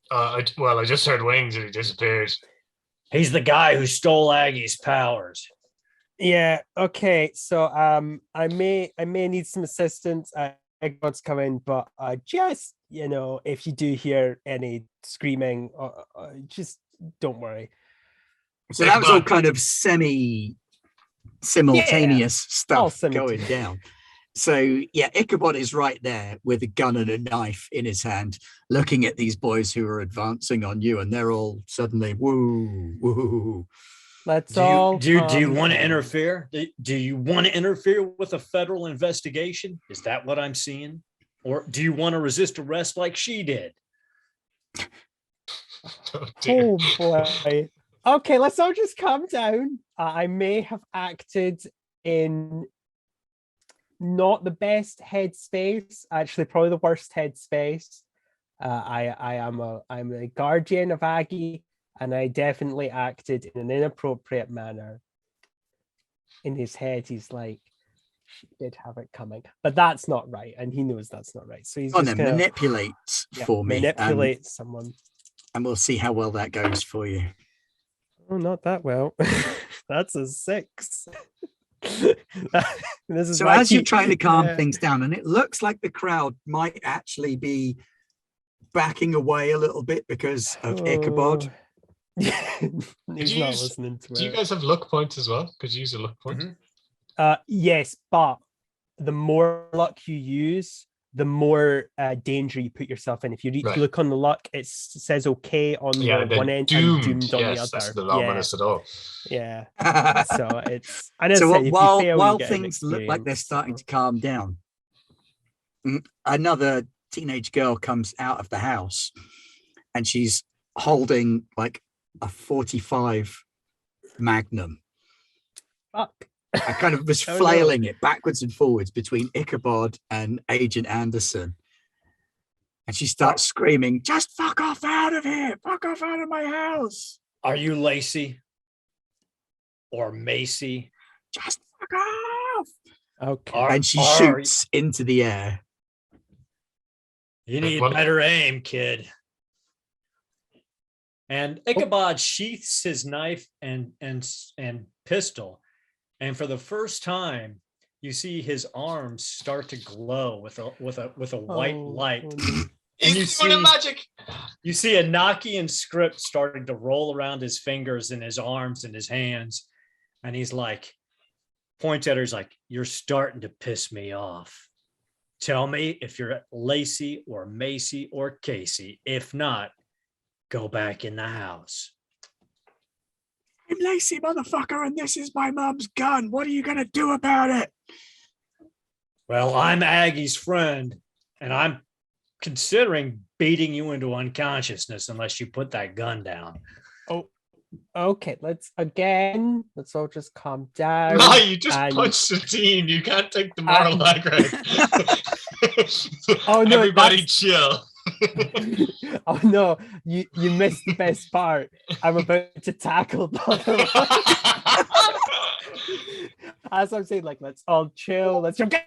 I just heard wings and he disappeared. He's the guy who stole Aggie's powers. Yeah. Okay. So I may need some assistance. God's coming, but just if you do hear any screaming, just don't worry. So that was all kind of simultaneous stuff going down. So yeah, Ichabod is right there with a gun and a knife in his hand, looking at these boys who are advancing on you, and they're all suddenly woo, woo. Let's Do all. you want to interfere? Do you want to interfere with a federal investigation? Is that what I'm seeing? Or do you want to resist arrest like she did? Oh, dear. Oh boy. Okay, let's all just calm down. I may have acted in not the best headspace, actually, probably the worst headspace. I'm a guardian of Aggie, and I definitely acted in an inappropriate manner. In his head, he's like, she did have it coming, but that's not right, and he knows that's not right. So he's On just then, gonna manipulate for me, manipulate someone. and we'll see how well that goes for you. Oh, not that well. That's a 6. This is So why as you're he- trying to calm yeah. things down, and it looks like the crowd might actually be backing away a little bit because of Ichabod. Oh. Could He's you not use- listening to Do you it. guys have luck points as well? Could you use a luck point? Mhm. Yes, but the more luck you use, the more danger you put yourself in. If you Right. look on the luck, it says okay on Yeah, the then one end doomed. and doomed on Yes, the that's other. not ominous at all. Yeah. So it's and as I So said, if you while fail, while you get an things look like they're experience, starting so- to calm down, another teenage girl comes out of the house, and she's holding like a 45 Magnum. Fuck. I kind of was Oh, no. flailing it backwards and forwards between Ichabod and Agent Anderson. And she starts screaming, "Just fuck off out of here! Fuck off out of my house! Are you Lacey or Macy? Just fuck off!" Okay. And she Are- shoots into the air. You need Well- better aim, kid. And Ichabod sheaths his knife and pistol, and for the first time, you see his arms start to glow with a white Oh, light. oh, no. And you He's doing see- magic. You see a Nokian script starting to roll around his fingers and his arms and his hands, and he's like, points at her, he's like, "You're starting to piss me off. Tell me if you're Lacey or Macy or Casey. If not, go back in the house." I'm Lacey, motherfucker, and this is my mom's gun. What are you gonna do about it? Well, I'm Aggie's friend, and I'm considering beating you into unconsciousness unless you put that gun down. Okay, let's all just calm down. No, you just and- punched the teen. You can't take the moral high ground. Oh, no, Everybody that's- chill. Oh no, you missed the best part. I'm about to tackle the other one. As I'm saying, like, let's all chill, let's go.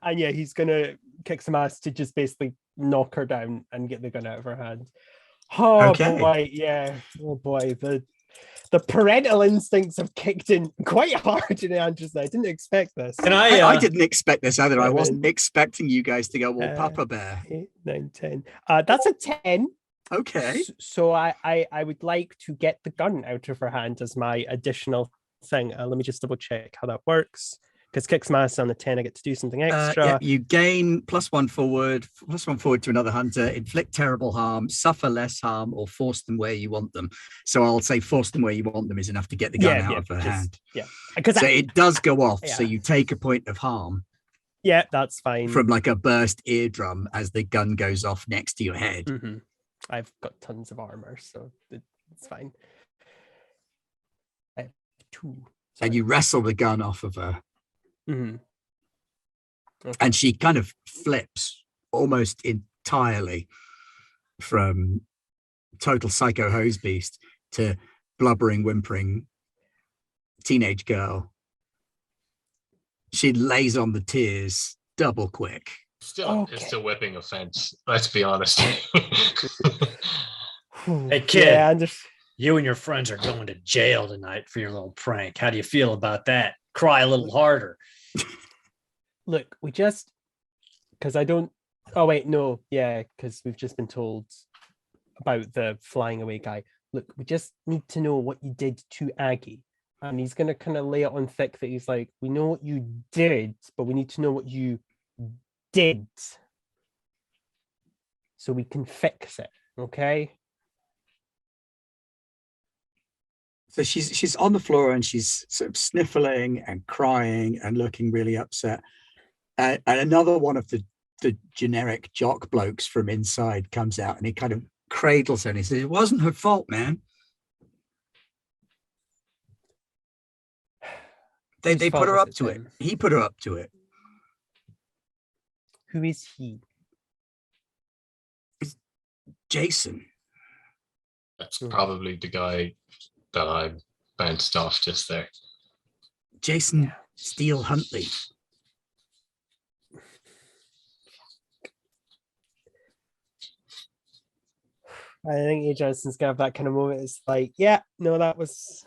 And yeah, he's gonna kick some ass to just basically knock her down and get the gun out of her hand. Oh Okay. boy, yeah. Oh boy, the parental instincts have kicked in quite hard in Andrews. I didn't expect this. And I didn't expect this either. I Seven. wasn't expecting you guys to go, well, Uh, Papa Bear. 8, 9, 10. That's a 10. Okay. So I would like to get the gun out of her hand as my additional thing. Let me just double check how that works. Because kicks my ass on the 10, I get to do something extra. Yeah, you gain +1 forward to another hunter, inflict terrible harm, suffer less harm, or force them where you want them. So I'll say force them where you want them is enough to get the gun out of her hand. Because So it does go off. So Yeah. you take a point of harm yeah, that's fine. from like a burst eardrum as the gun goes off next to your head. Mhm. I've got tons of armor, so it's fine. I have 2. And you wrestle the gun off of her. Mhm. And she kind of flips almost entirely from total psycho hose beast to blubbering, whimpering teenage girl. She lays on the tears double quick. Still, Okay. it's still whipping offense. Let's be honest. Hey, kid. Yeah, I just, You and your friends are going to jail tonight for your little prank. How do you feel about that? Cry a little harder. look, we just because I don't. Oh wait, no, yeah, because we've just been told about the flying away guy. Look, we just need to know what you did to Aggie, and he's gonna kind of lay it on thick that he's like, we know what you did, but we need to know what you did, so we can fix it. Okay. So she's on the floor and she's sort of sniffling and crying and looking really upset. And another one of the generic jock blokes from inside comes out and he kind of cradles her and he says, "It wasn't her fault, man. They Whose put fault her was up to it. then? He put her up to it. Who is he? Jason. That's Hmm. probably the guy that I bounced off just there. Jason Yeah. Steele Huntley. I think A. Johnson's gonna have that kind of moment. It's like, yeah, no, that was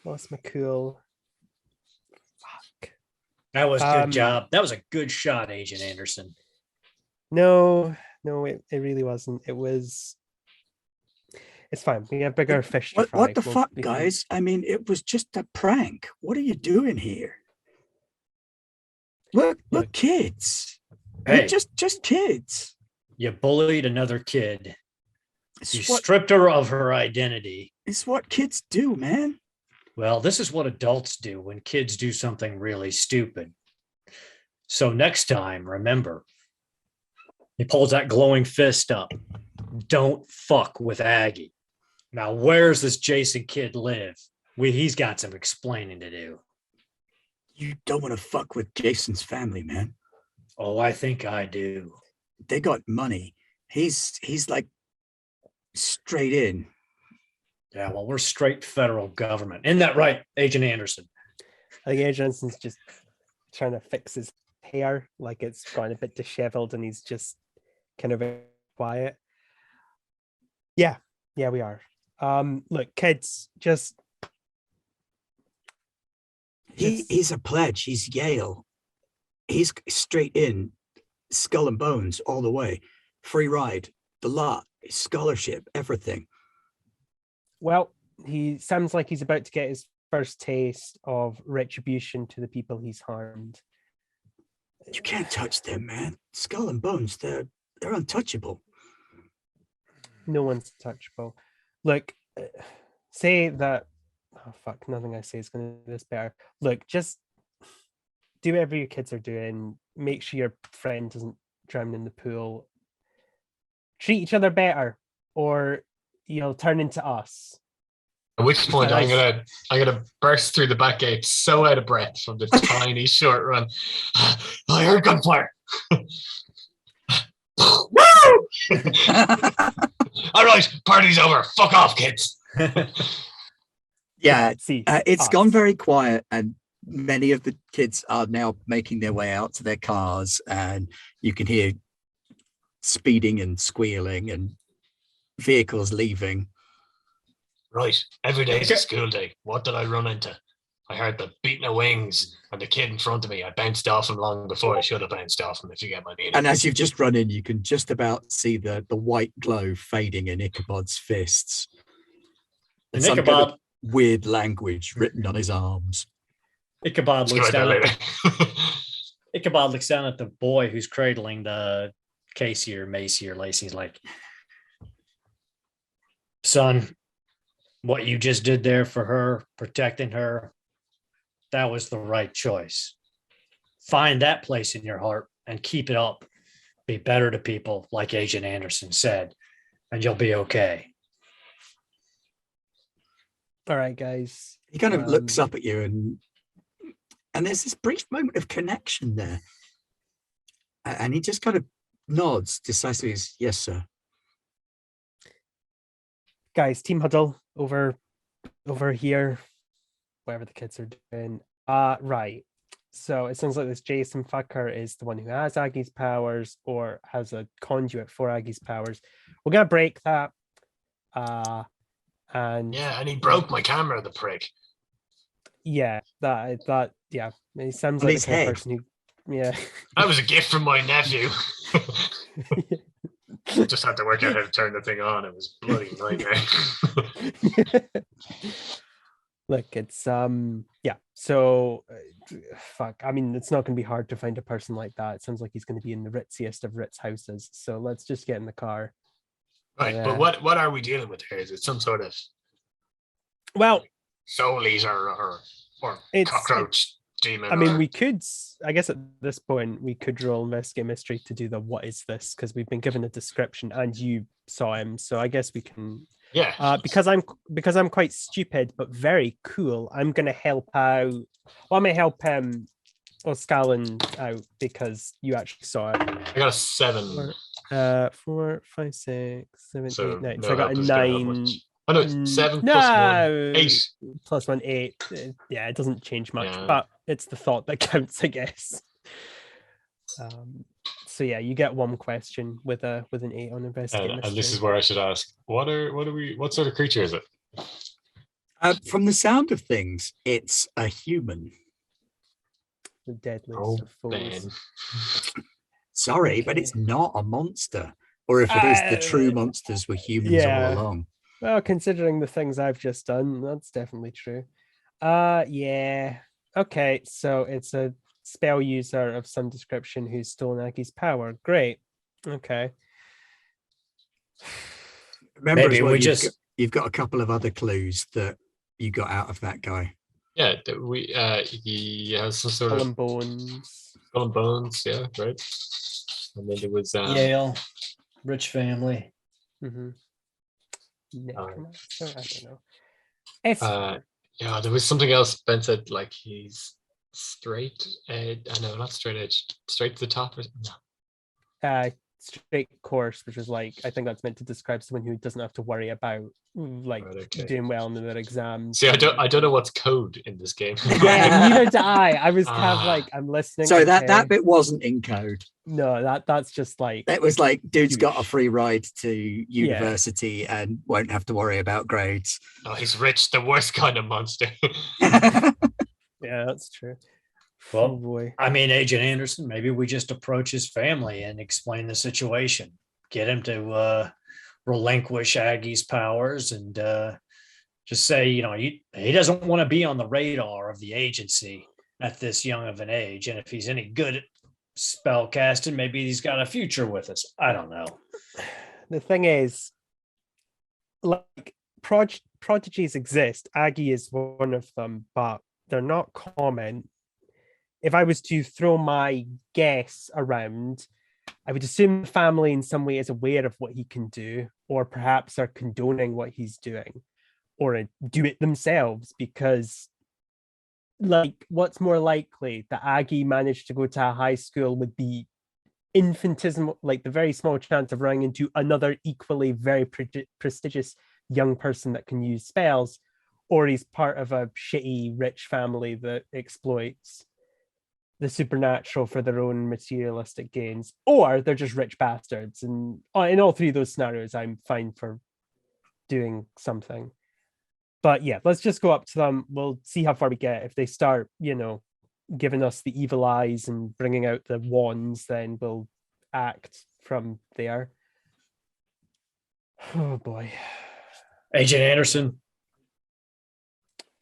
lost my cool. Fuck. That was good Um, job. That was a good shot, Agent Anderson. No, it really wasn't. It was. It's fine. We have bigger fish to fry. What the We'll fuck, be fine. guys? I mean, it was just a prank. What are you doing here? We're Look. kids. Hey. Just kids. You bullied another kid. It's You what, stripped her of her identity. it's what kids do, man. Well, this is what adults do when kids do something really stupid. So next time, remember, he pulls that glowing fist up. Don't fuck with Aggie. Now, where's this Jason kid live? He's got some explaining to do. You don't want to fuck with Jason's family, man. Oh, I think I do. They got money. He's like straight in. Yeah, well, we're straight federal government. Isn't that right, Agent Anderson? I think A. Johnson's just trying to fix his hair, like it's gone a bit disheveled, and he's just kind of quiet. Yeah, we are. Look, kids, just He's a pledge. He's Yale. He's straight in, skull and bones all the way. Free ride, the lot, scholarship, everything. well, he sounds like he's about to get his first taste of retribution to the people he's harmed. You can't touch them, man. Skull and bones, they're untouchable. No one's touchable. Look, say that. Oh fuck! Nothing I say is going to do this better. Look, just do whatever your kids are doing. Make sure your friend doesn't drown in the pool. Treat each other better, or you'll turn into us. At which point Nice. I'm gonna burst through the back gate so out of breath from the tiny short run. I heard gunfire. Woo! All right, party's over. Fuck off, kids. Yeah, See, it's us. gone very quiet, and many of the kids are now making their way out to their cars, and you can hear speeding and squealing and vehicles leaving. Right, every day's a school day. What did I run into? I heard the beating of wings and the kid in front of me. I bounced off him long before I should have bounced off him, if you get my meaning. And as you've just run in, you can just about see the white glow fading in Ichabod's fists. And some kind of Ichabod, weird language written on his arms. Ichabod Let's looks go down about at that later. Ichabod looks down at the boy who's cradling the Casey or Macy or Lacey. He's like, son, what you just did there for her, protecting her, that was the right choice. Find that place in your heart and keep it up. Be better to people, like Agent Anderson said, and you'll be okay. All right, guys. He kind of looks up at you, and there's this brief moment of connection there. And he just kind of nods decisively as, yes, sir. Guys, team huddle over here, whatever the kids are doing. Right. So it sounds like this Jason fucker is the one who has Aggie's powers or has a conduit for Aggie's powers. We're gonna break that. And Yeah, and he broke my camera, the prick. yeah, that yeah. He sounds On like his the kind head. of person who yeah. That was a gift from my nephew. Just had to work out how to turn the thing on. It was a bloody nightmare. Look, it's yeah. So fuck. I mean, it's not going to be hard to find a person like that. It sounds like he's going to be in the ritziest of Ritz houses. So let's just get in the car. Right, Yeah. but what are we dealing with here? Is it some sort of Well, soul eater or It's- cockroach demon? I mean, or- we could. I guess at this point we could roll investigate mystery to do the what is this because we've been given a description and you saw him. So I guess we can. Yeah. because I'm quite stupid but very cool. I'm gonna help out. Well, I'm gonna help Oscalon out because you actually saw it. I got a 7. 4, 5, 6, 7, So 8, 9. no So I got a help is gonna help 9. much. Oh no, 7 plus 1, No, 8. plus 1, 8. Yeah, it doesn't change much, Yeah. but it's the thought that counts, I guess. So yeah, you get one question with an 8 on investigate And this mystery. is where I should ask, what sort of creature is it? From the sound of things, it's a human. The deadliest Oh, of foes. Ben. Sorry, but Okay. it's not a monster. Or if it is, the true monsters were humans yeah. all along. Well, considering the things I've just done, that's definitely true. Yeah. Okay, so it's a spell user of some description who's stolen Aggie's power. Great. Okay. Remember Maybe as well, we just you've got a couple of other clues that you got out of that guy. Yeah, he has some sort Skull of and bones. skull and bones, yeah, right. And then there was Yale, rich family. Mm-hmm. Necromancer? I don't know. It's yeah, there was something else. Ben said like he's straight edge. I know, not straight edge, straight to the top. Or no. Straight course, which is like, I think that's meant to describe someone who doesn't have to worry about like Right, okay. doing well in their exams. See, I don't know what's code in this game. Yeah, neither do I. I was kind of Ah. like, I'm listening. So that okay. bit wasn't in code. No, that's just like It was like, dude's got a Huge. free ride to university and won't have to worry about grades. Oh, he's rich, the worst kind of monster. yeah, that's true. Well, Oh boy. I mean, Agent Anderson, maybe we just approach his family and explain the situation. Get him to relinquish Aggie's powers and just say, he doesn't want to be on the radar of the agency at this young of an age. And if he's any good at spell casting, maybe he's got a future with us. I don't know. The thing is, like, prodigies exist. Aggie is one of them, but they're not common. If I was to throw my guess around, I would assume the family in some way is aware of what he can do, or perhaps are condoning what he's doing, or do it themselves, because like, what's more likely, that Aggie managed to go to a high school with the infinitesimal, like the very small chance of running into another equally very prestigious young person that can use spells, or he's part of a shitty rich family that exploits the supernatural for their own materialistic gains, or they're just rich bastards. And in all three of those scenarios, I'm fine for doing something. But yeah, let's just go up to them. We'll see how far we get. If they start, giving us the evil eyes and bringing out the wands, then we'll act from there. Oh boy. Agent Anderson,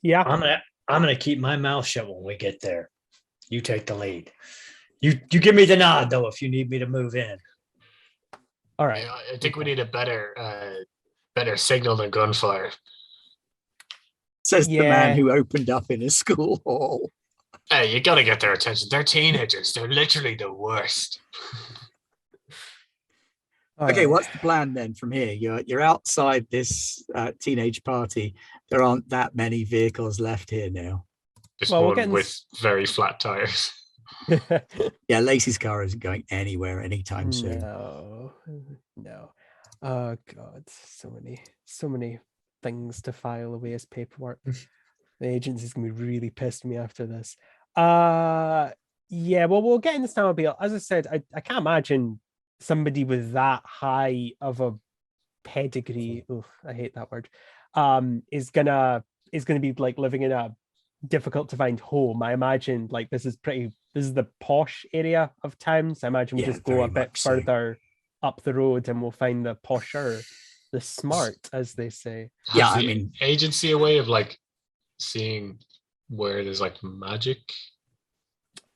Yeah. I'm gonna keep my mouth shut when we get there. You take the lead. You give me the nod though if you need me to move in. All right. I think we need a better signal than gunfire. Says the Yeah. man who opened up in a school hall. Hey, you gotta get their attention. They're teenagers. They're literally the worst. All Okay, right. what's the plan then from here? You're outside this teenage party. There aren't that many vehicles left here now. Just Well, we're one getting with very flat tires. Yeah, Lacey's car isn't going anywhere anytime soon. No. Oh god, so many things to file away as paperwork. The agency's gonna be really pissed at me after this. Yeah, well, we'll get in the snowmobile. As I said, I can't imagine somebody with that high of a pedigree. Oh, I hate that word. Is gonna be like living in a difficult to find home. I imagine like this is the posh area of town. So I imagine we'll Yeah, just go a very bit much so. further up the road and we'll find the posher, the smart, as they say. Yeah, Has I the mean- agency a way of like seeing where there's like magic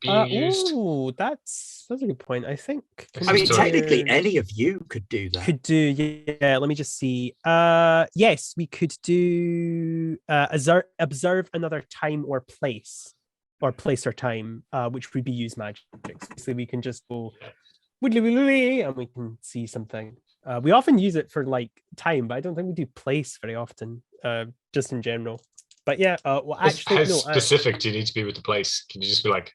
being used? Oh, that's a good point. I think. I I mean, Sorry. technically, any of you could do that. Could do, yeah. Let me just see. Yes, we could do observe another time or place, or time, which would be use magic. So we can just go widdly widdly, and we can see something. We often use it for like time, but I don't think we do place very often, just in general. But yeah, well, actually, How no. specific do you need to be with the place? Can you just be like,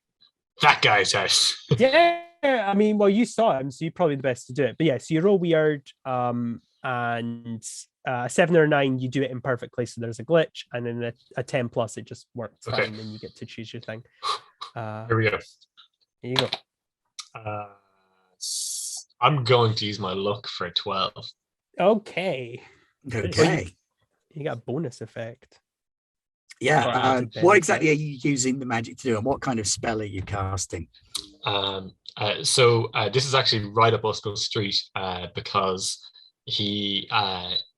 that guy's house? Yeah, I mean, well, you saw him, so you're probably the best to do it. But yeah, so you roll weird, and 7 or 9, you do it imperfectly, so there's a glitch, and then a 10 plus, it just works Okay. fine, and you get to choose your thing. Here we go. Here you go. I'm going to use my luck for a 12. Okay, Okay. you got a bonus effect. Yeah. Magic What benefit. exactly are you using the magic to do, and what kind of spell are you casting? So this is actually right up Uskull Street because he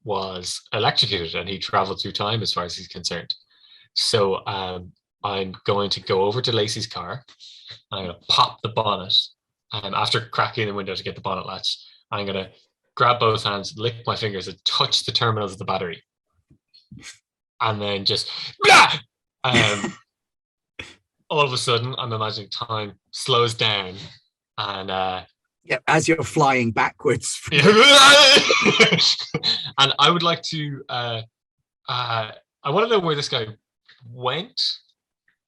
was electrocuted and he traveled through time as far as he's concerned. So I'm going to go over to Lacey's car. I'm going to pop the bonnet. After cracking the window to get the bonnet latch, I'm going to grab both hands, lick my fingers, and touch the terminals of the battery. And then just blah! All of a sudden, I'm imagining time slows down, and Yeah, as you're flying backwards. and I would like to. I want to know where this guy went,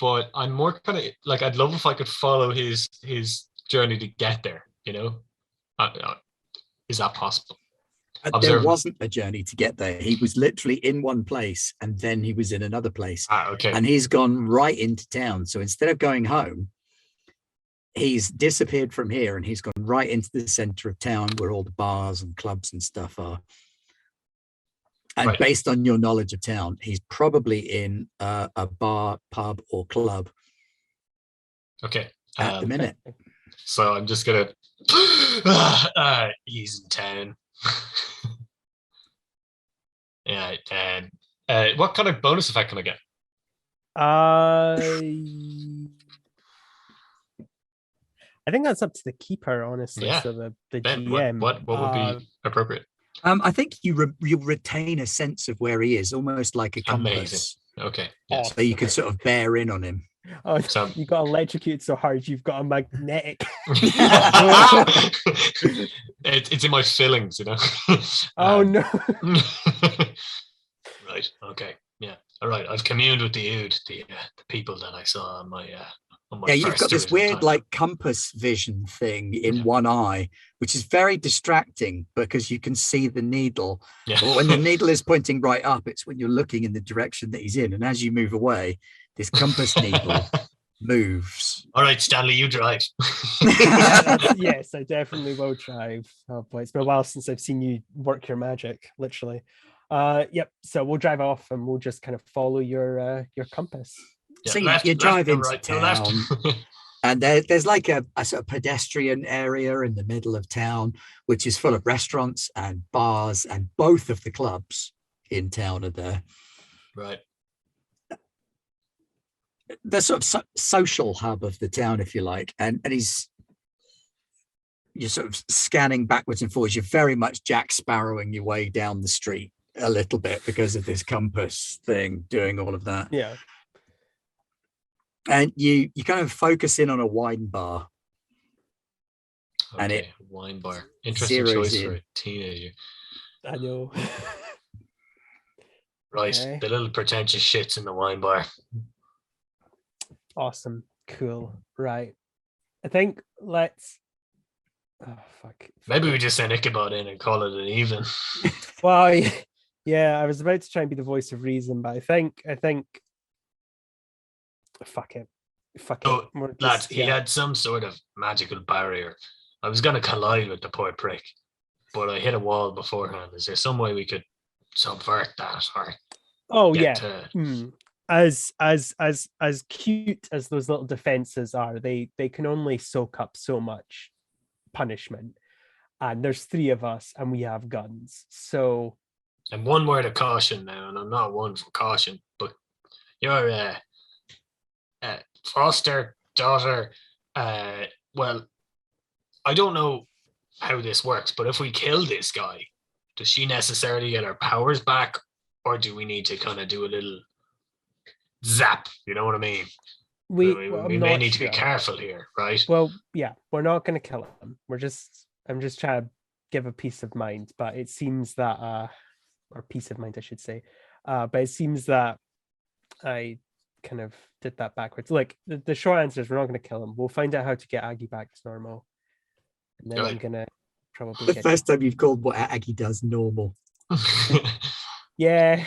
but I'm more kind of like I'd love if I could follow his journey to get there. You know, is that possible? There Observe. wasn't a journey to get there. He was literally in one place, and then he was in another place. Okay. And he's gone right into town. So instead of going home, he's disappeared from here, and he's gone right into the center of town where all the bars and clubs and stuff are. And Right. based on your knowledge of town, he's probably in a bar, pub, or club Okay. at the minute. So I'm just gonna. He's in town. Yeah. And what kind of bonus effect can I get? I think that's up to the keeper, honestly. Yeah. So the Ben, GM. what would be appropriate? I think you retain a sense of where he is, almost like a compass. Amazing. Okay. Yes. So you can sort of bear in on him. Oh, So- you got electrocuted so hard you've got a magnetic. It's in my fillings, you know. Oh no. Right. Okay. Yeah. All right. I've communed with the Ood, the people that I saw on my. Yeah, you've first got this tours of weird time. like compass vision thing in Yeah. one eye, which is very distracting because you can see the needle. Yeah. But when the needle is pointing right up, it's when you're looking in the direction that he's in. And as you move away, this compass needle moves. All right, Stanley, you drive. Yes, I definitely will try. Oh boy, it's been a while since I've seen you work your magic, literally. Yep. So we'll drive off and we'll just kind of follow your compass. Yeah, So left, you left, drive no, into right, no, left. town. And there's like a sort of pedestrian area in the middle of town, which is full of restaurants and bars, and both of the clubs in town are there. Right. The sort of social hub of the town, if you like. And you're sort of scanning backwards and forwards. You're very much Jack Sparrowing your way down the street a little bit because of this compass thing doing all of that. Yeah. And you kind of focus in on a wine bar. Okay. And it wine bar. Interesting zeroes choice in. for a teenager. I know. Right. Okay. The little pretentious shits in the wine bar. Awesome. Cool. Right. I think let's. Oh fuck. Maybe we just send Ichabod in and call it an even. Well, yeah, I was about to try and be the voice of reason, but I think. Fuck it. Oh, We're Lads, just- he yeah. had some sort of magical barrier. I was going to collide with the poor prick, but I hit a wall beforehand. Is there some way we could subvert that or Oh get yeah. to... Hmm. As cute as those little defenses are, they can only soak up so much punishment. And there's 3 of us and we have guns. So And one word of caution now, and I'm not one for caution, but your foster daughter, well, I don't know how this works, but if we kill this guy, does she necessarily get her powers back, or do we need to kind of do a little zap? You know what I mean? we We may need to be careful here, right? Well, yeah, we're not going to kill him. I'm just trying to give a peace of mind, but it seems that or peace of mind, I should say. But it seems that I kind of did that backwards. Look, the short answer is we're not going to kill him. We'll find out how to get Aggie back to normal, and then I'm Good. gonna probably The get first time you've called what Aggie does normal. yeah.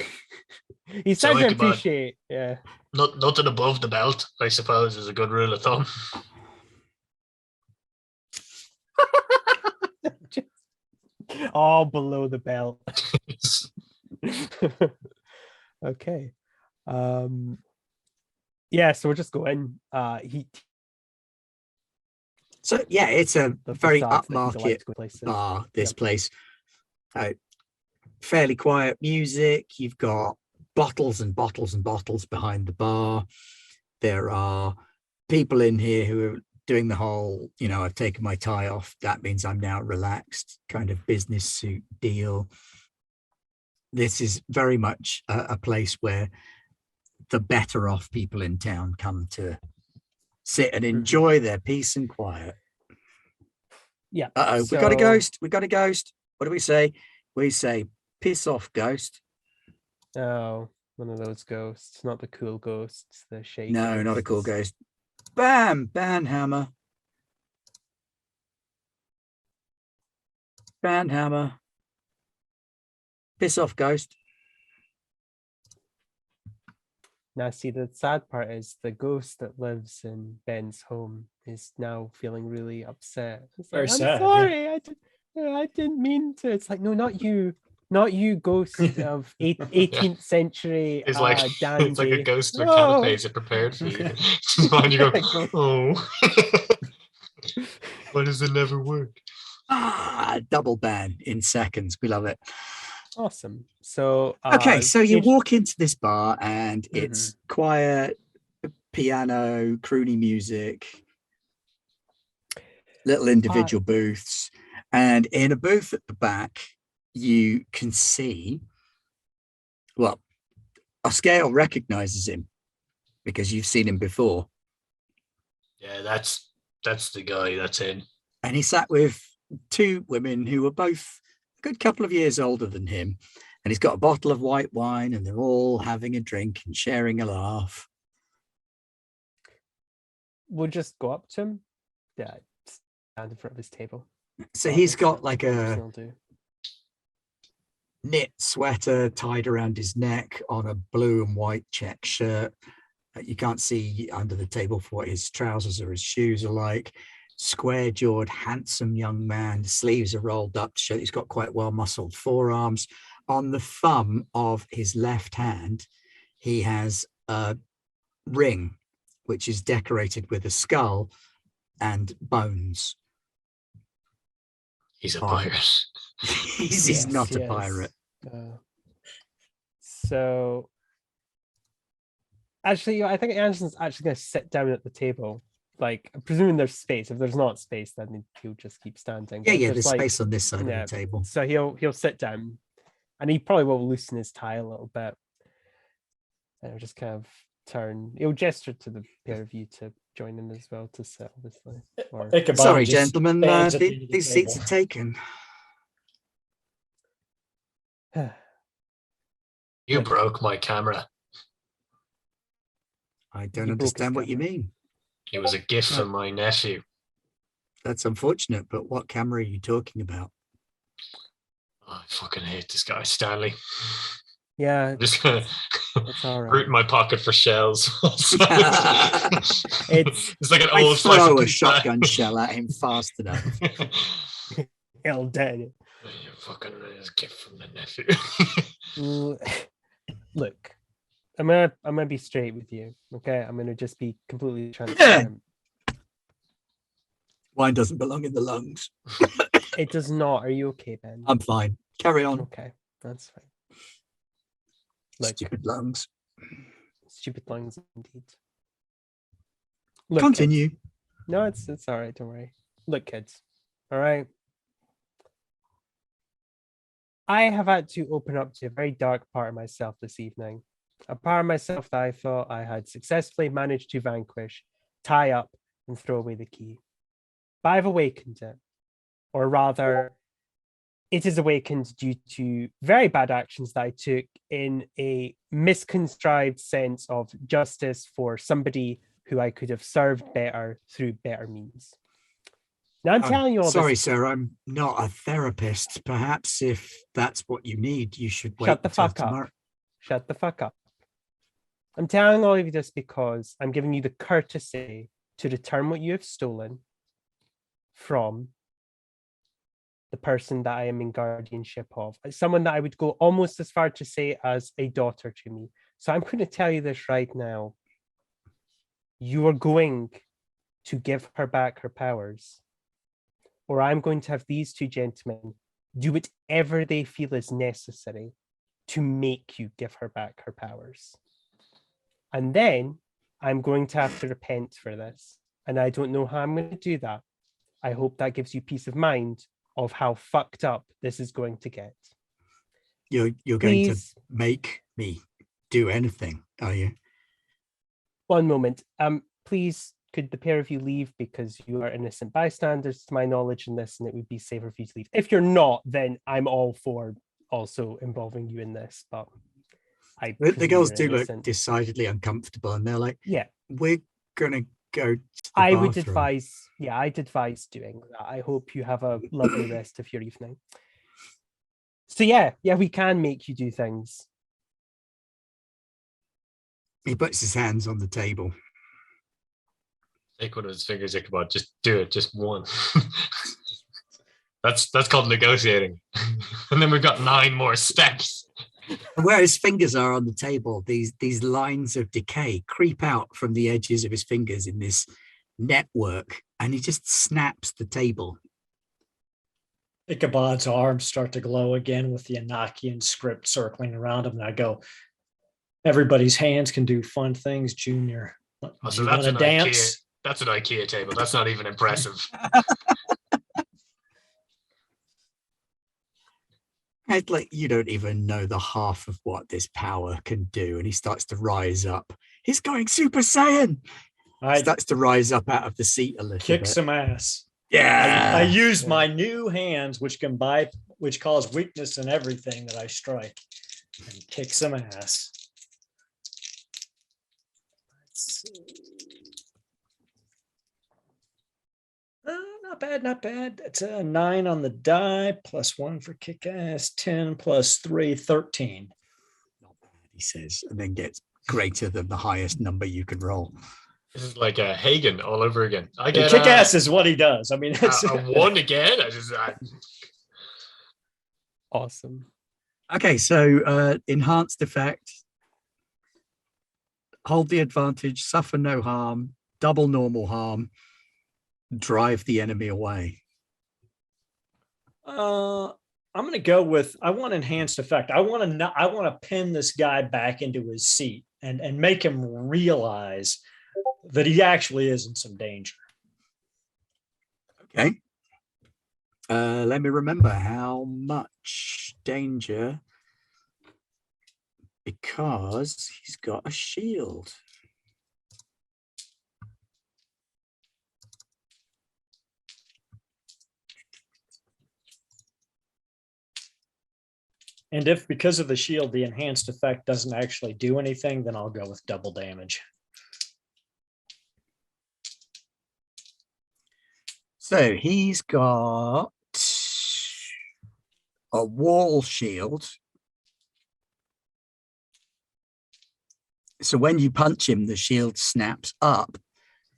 He's So starting to Ichabod. appreciate. Yeah. Nothing above the belt, I suppose, is a good rule of thumb. All below the belt. Okay. Yeah, so we'll just go in. He So yeah, it's a the very facades that he's allowed upmarket to go places. bar, this Yep. place. Fairly quiet music. You've got bottles and bottles and bottles behind the bar. There are people in here who are doing the whole, I've taken my tie off. That means I'm now relaxed kind of business suit deal. This is very much a place where the better off people in town come to sit and enjoy their peace and quiet. Yeah. Uh-oh, we got a so- ghost. We got a ghost. What do we say? We say, piss off, ghost. Oh, one of those ghosts, not the cool ghosts, the shady. No, not a cool ghosts. ghost. Bam, banhammer. Banhammer. Piss off, ghost. Now, see, the sad part is the ghost that lives in Ben's home is now feeling really upset. It's Very like, I'm sad, yeah. sorry, I didn't mean to. It's like, no, not you, ghost of 18th century. It's like dandy. it's like a ghost or Oh. canapes it prepared for you. And you go, oh, why does it never work? Double ban in seconds. We love it. Awesome. So Okay, so you age- walk into this bar and it's quiet, piano, croony music, little individual booths. And in a booth at the back, you can see, well, Oscale recognizes him because you've seen him before. Yeah, that's the guy that's in. And he sat with two women who were both a good couple of years older than him. And he's got a bottle of white wine and they're all having a drink and sharing a laugh. we'll just go up to him. Yeah, stand in front of his table. So he's got Like like a usually do. knit sweater tied around his neck on a blue and white check shirt. You can't see under the table for what his trousers or his shoes are like. Square-jawed, handsome young man. The sleeves are rolled up to show he's got quite well-muscled forearms. On the thumb of his left hand, he has a ring, which is decorated with a skull and bones. He's a Oh. pirate. He's Yes, not a yes. pirate. So actually, I think Anderson's actually going to sit down at the table. Like, presuming there's space. If there's not space, then he'll just keep standing. Yeah, But yeah, if there's like- space on this side yeah, of the table. So he'll sit down, and he probably will loosen his tie a little bit, and he'll just kind of turn. He'll gesture to the pair of you to join in as well to sit, obviously. Or Ichabod Sorry, just gentlemen, stands at the end of the these seats table. are taken. You Look. broke my camera. I don't You broke his understand what you camera. mean. It was a gift from my nephew. That's unfortunate, but what camera are you talking about? Oh, I fucking hate this guy, Stanley. yeah, I'm just gonna it's all right. root in my pocket for shells. it's like an I old slice throw of a pizza. shotgun shell at him fast enough. Hell dead. You fucking it's a gift from the nephew. Look, I'm gonna be straight with you. Okay, I'm gonna just be completely transparent. Wine doesn't belong in the lungs. It does not. Are you okay, Ben? I'm fine. Carry on. Okay, that's fine. Look, Stupid lungs. stupid lungs indeed. Look, Continue. kids. No, it's all right. Don't worry. Look, kids. All right. I have had to open up to a very dark part of myself this evening. A part of myself that I thought I had successfully managed to vanquish, tie up, and throw away the key. But I've awakened it. Or rather, it is awakened due to very bad actions that I took in a misconstrued sense of justice for somebody who I could have served better through better means. Now I'm telling you all Sorry, this. sir, I'm not a therapist. Perhaps if that's what you need, you should wait Shut the until fuck tomorrow. up. Shut the fuck up. I'm telling all of you this because I'm giving you the courtesy to return what you have stolen from the person that I am in guardianship of. Someone that I would go almost as far to say as a daughter to me. So I'm going to tell you this right now. You are going to give her back her powers, or I'm going to have these two gentlemen do whatever they feel is necessary to make you give her back her powers. And then I'm going to have to repent for this. And I don't know how I'm going to do that. I hope that gives you peace of mind of how fucked up this is going to get. You're going to Please, make me do anything, are you? one moment. Please, could the pair of you leave, because you are innocent bystanders to my knowledge in this, and it would be safer for you to leave. If you're not, then I'm all for also involving you in this. But The presume girls you're do look innocent. decidedly uncomfortable, and they're like, Yeah, we're gonna go to the I would bathroom." advise. Yeah, I'd advise doing that. I hope you have a lovely rest of your evening. So yeah, we can make you do things. He puts his hands on the table. Take one of his fingers, Ichabod. Just do it. Just one. That's called negotiating. And then we've got 9 more steps. And where his fingers are on the table, these lines of decay creep out from the edges of his fingers in this network, and he just snaps the table. Ichabod's arms start to glow again with the Enochian script circling around him. And I go, everybody's hands can do fun things, Junior. Oh, Do so you that's want to an dance? IKEA. That's an IKEA table. That's not even impressive. It's like you don't even know the half of what this power can do. And he starts to rise up. He's going Super Saiyan. I Starts to rise up out of the seat a little kick bit. some ass. Yeah. I use my new hands, which cause weakness in everything that I strike, and kick some ass. Let's see. Not bad. It's a 9 on the die, +1 for kick ass, 10 + 3, 13. Not bad, he says, and then gets greater than the highest number you can roll. This is like a Hagen all over again. I get Kick ass is what he does. I mean, it's a 1 again. Awesome. Okay, so enhanced effect, hold the advantage, suffer no harm, double normal harm, drive the enemy away. I'm going to go with, I want enhanced effect. I want to pin this guy back into his seat and make him realize that he actually is in some danger. Okay. Let me remember how much danger, because he's got a shield. And if because of the shield, the enhanced effect doesn't actually do anything, then I'll go with double damage. So he's got a wall shield. So when you punch him, the shield snaps up,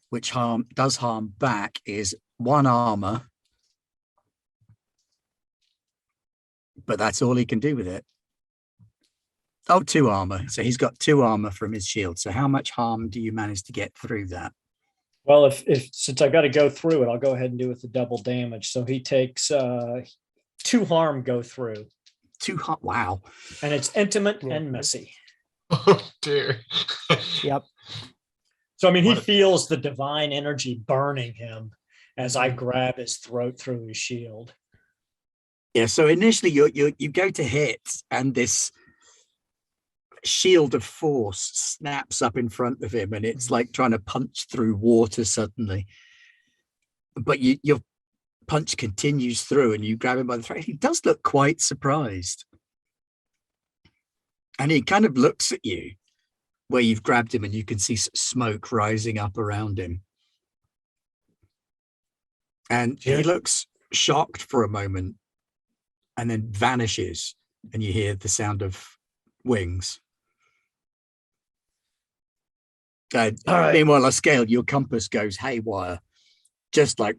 which does harm back, is 1 armor. But that's all he can do with it. Oh, 2 armor. So he's got 2 armor from his shield. So how much harm do you manage to get through that? Well, if since I got to go through it, I'll go ahead and do it with the double damage. So he takes 2 harm go through. 2 harm. Wow. And it's intimate Yeah. and messy. Oh dear. Yep. So I mean, he feels the divine energy burning him as I grab his throat through his shield. Yeah. So initially you go to hit, and this shield of force snaps up in front of him, and it's like trying to punch through water suddenly. But your punch continues through and you grab him by the throat. He does look quite surprised. And he kind of looks at you where you've grabbed him and you can see smoke rising up around him. And Yeah. he looks shocked for a moment and then vanishes, and you hear the sound of wings. All right. Meanwhile, Scale, your compass goes haywire, just like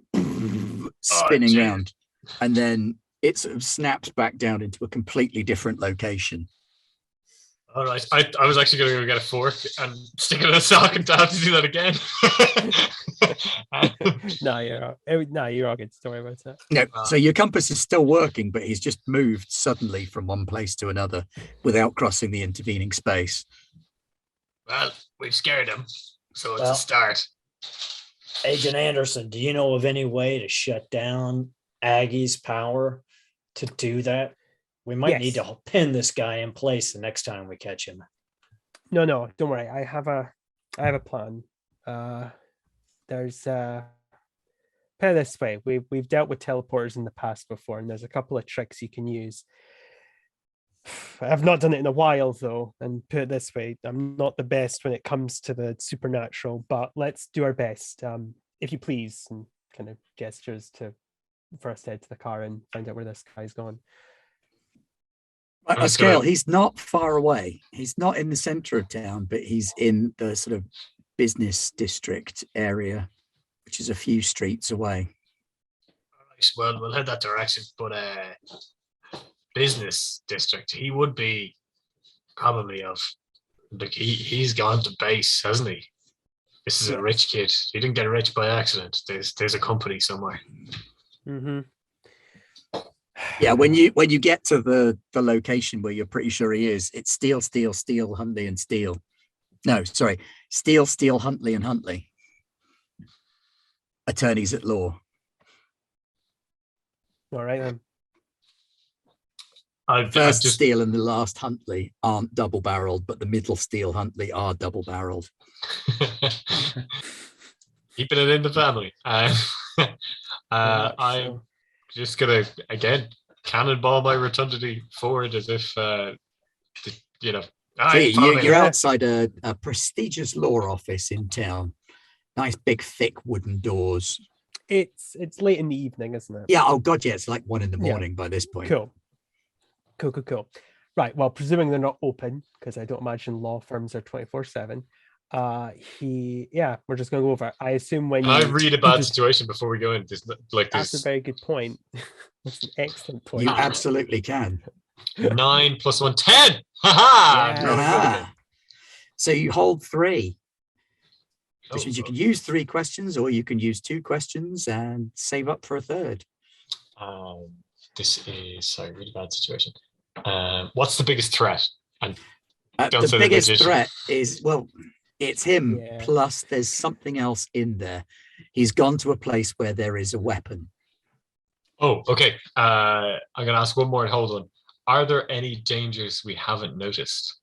spinning geez. round, and then it sort of snaps back down into a completely different location. All right. I was actually going to go get a fork and stick it in a sock and have to do that again. No, you're all good. Don't worry about it. No, so your compass is still working, but he's just moved suddenly from one place to another without crossing the intervening space. Well, we've scared him, so it's Well- a start. Agent Anderson, do you know of any way to shut down Aggie's power to do that? We might need Yes. to pin this guy in place the next time we catch him. No, don't worry. I have a plan. There's put it this way, we've dealt with teleporters in the past before, and there's a couple of tricks you can use. I've not done it in a while though, and put it this way, I'm not the best when it comes to the supernatural, but let's do our best. If you please, and kind of gestures to first head to the car and find out where this guy's gone. On I'm Scale, gonna- he's not far away. He's not in the center of town, but he's in the sort of business district area, which is a few streets away. All right, well, we'll head that direction. But business district, he would be probably of. Like he's gone to base, hasn't he? This is a Yes. rich kid. He didn't get rich by accident. There's a company somewhere. Mm-hmm. Yeah, when you get to the location where you're pretty sure he is, it's Steele, Huntley, and Steele. No, sorry, Steele, Huntley, and Huntley. Attorneys at law. All right then. I've First just Steele and the last Huntley aren't double-barreled, but the middle Steele Huntley are double-barreled. keeping it in the family. Very much I'm so. just gonna again cannonball my rotundity forward as if you know. So "Aye, follow me." you're Yeah. outside a prestigious law office in town. Nice big thick wooden doors. It's late in the evening, isn't it? Yeah, oh god, yeah, it's like 1 Yeah. a.m. by this point. Cool. Right. Well, presuming they're not open, because I don't imagine law firms are 24/7. We're just gonna go over it. I assume when Can I you read a bad situation before we go in? that's a There's very good point. That's an excellent point. You absolutely can. 9 plus 1, 10. Ha Yeah. ha! Aha. So you hold 3, which Oh, means you can use 3 questions, or you can use 2 questions and save up for a third. This is sorry, really bad situation. What's the biggest threat? And Don't The say the biggest magician. threat is, well, it's him, Yeah. plus there's something else in there. He's gone to a place where there is a weapon. oh, okay. I'm gonna ask one more and hold on. Are there any dangers we haven't noticed?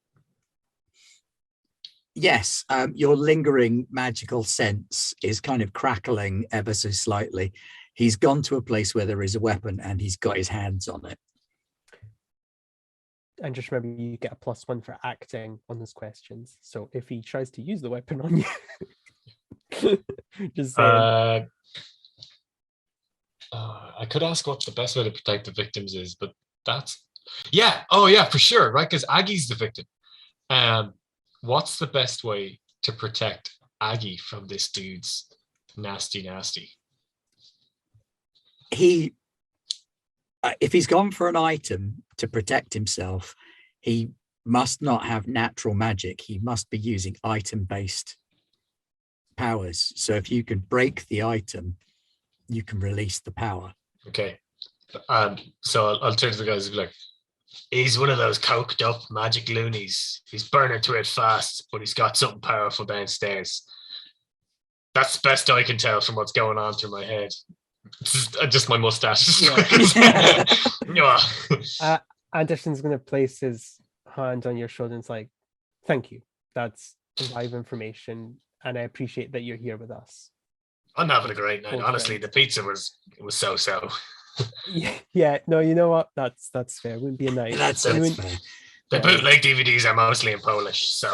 Yes, your lingering magical sense is kind of crackling ever so slightly. He's gone to a place where there is a weapon and he's got his hands on it. And just remember, you get a +1 for acting on those questions. So if he tries to use the weapon on you, just saying. I could ask what the best way to protect the victims is, but that's oh yeah, for sure, right? Because Aggie's the victim. What's the best way to protect Aggie from this dude's nasty? He, if he's gone for an item to protect himself, he must not have natural magic. He must be using item-based powers. So if you can break the item, you can release the power. Okay. So I'll turn to the guys and be like, He's one of those coked up magic loonies. He's burning through it fast, but he's got something powerful downstairs. That's the best I can tell from what's going on through my head. Just my mustache. Yeah. Anderson's going to place his hand on your shoulder and it's like, thank you. That's live information. And I appreciate that you're here with us. I'm having a great night. Old Honestly, friend. the pizza was so. Yeah, no, you know what? That's fair. It wouldn't be a night. That's You that's wouldn't- fair. The Yeah. bootleg DVDs are mostly in Polish, so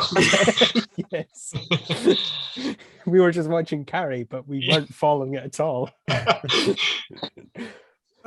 Yes. We were just watching Carrie, but we weren't following it at all. Well,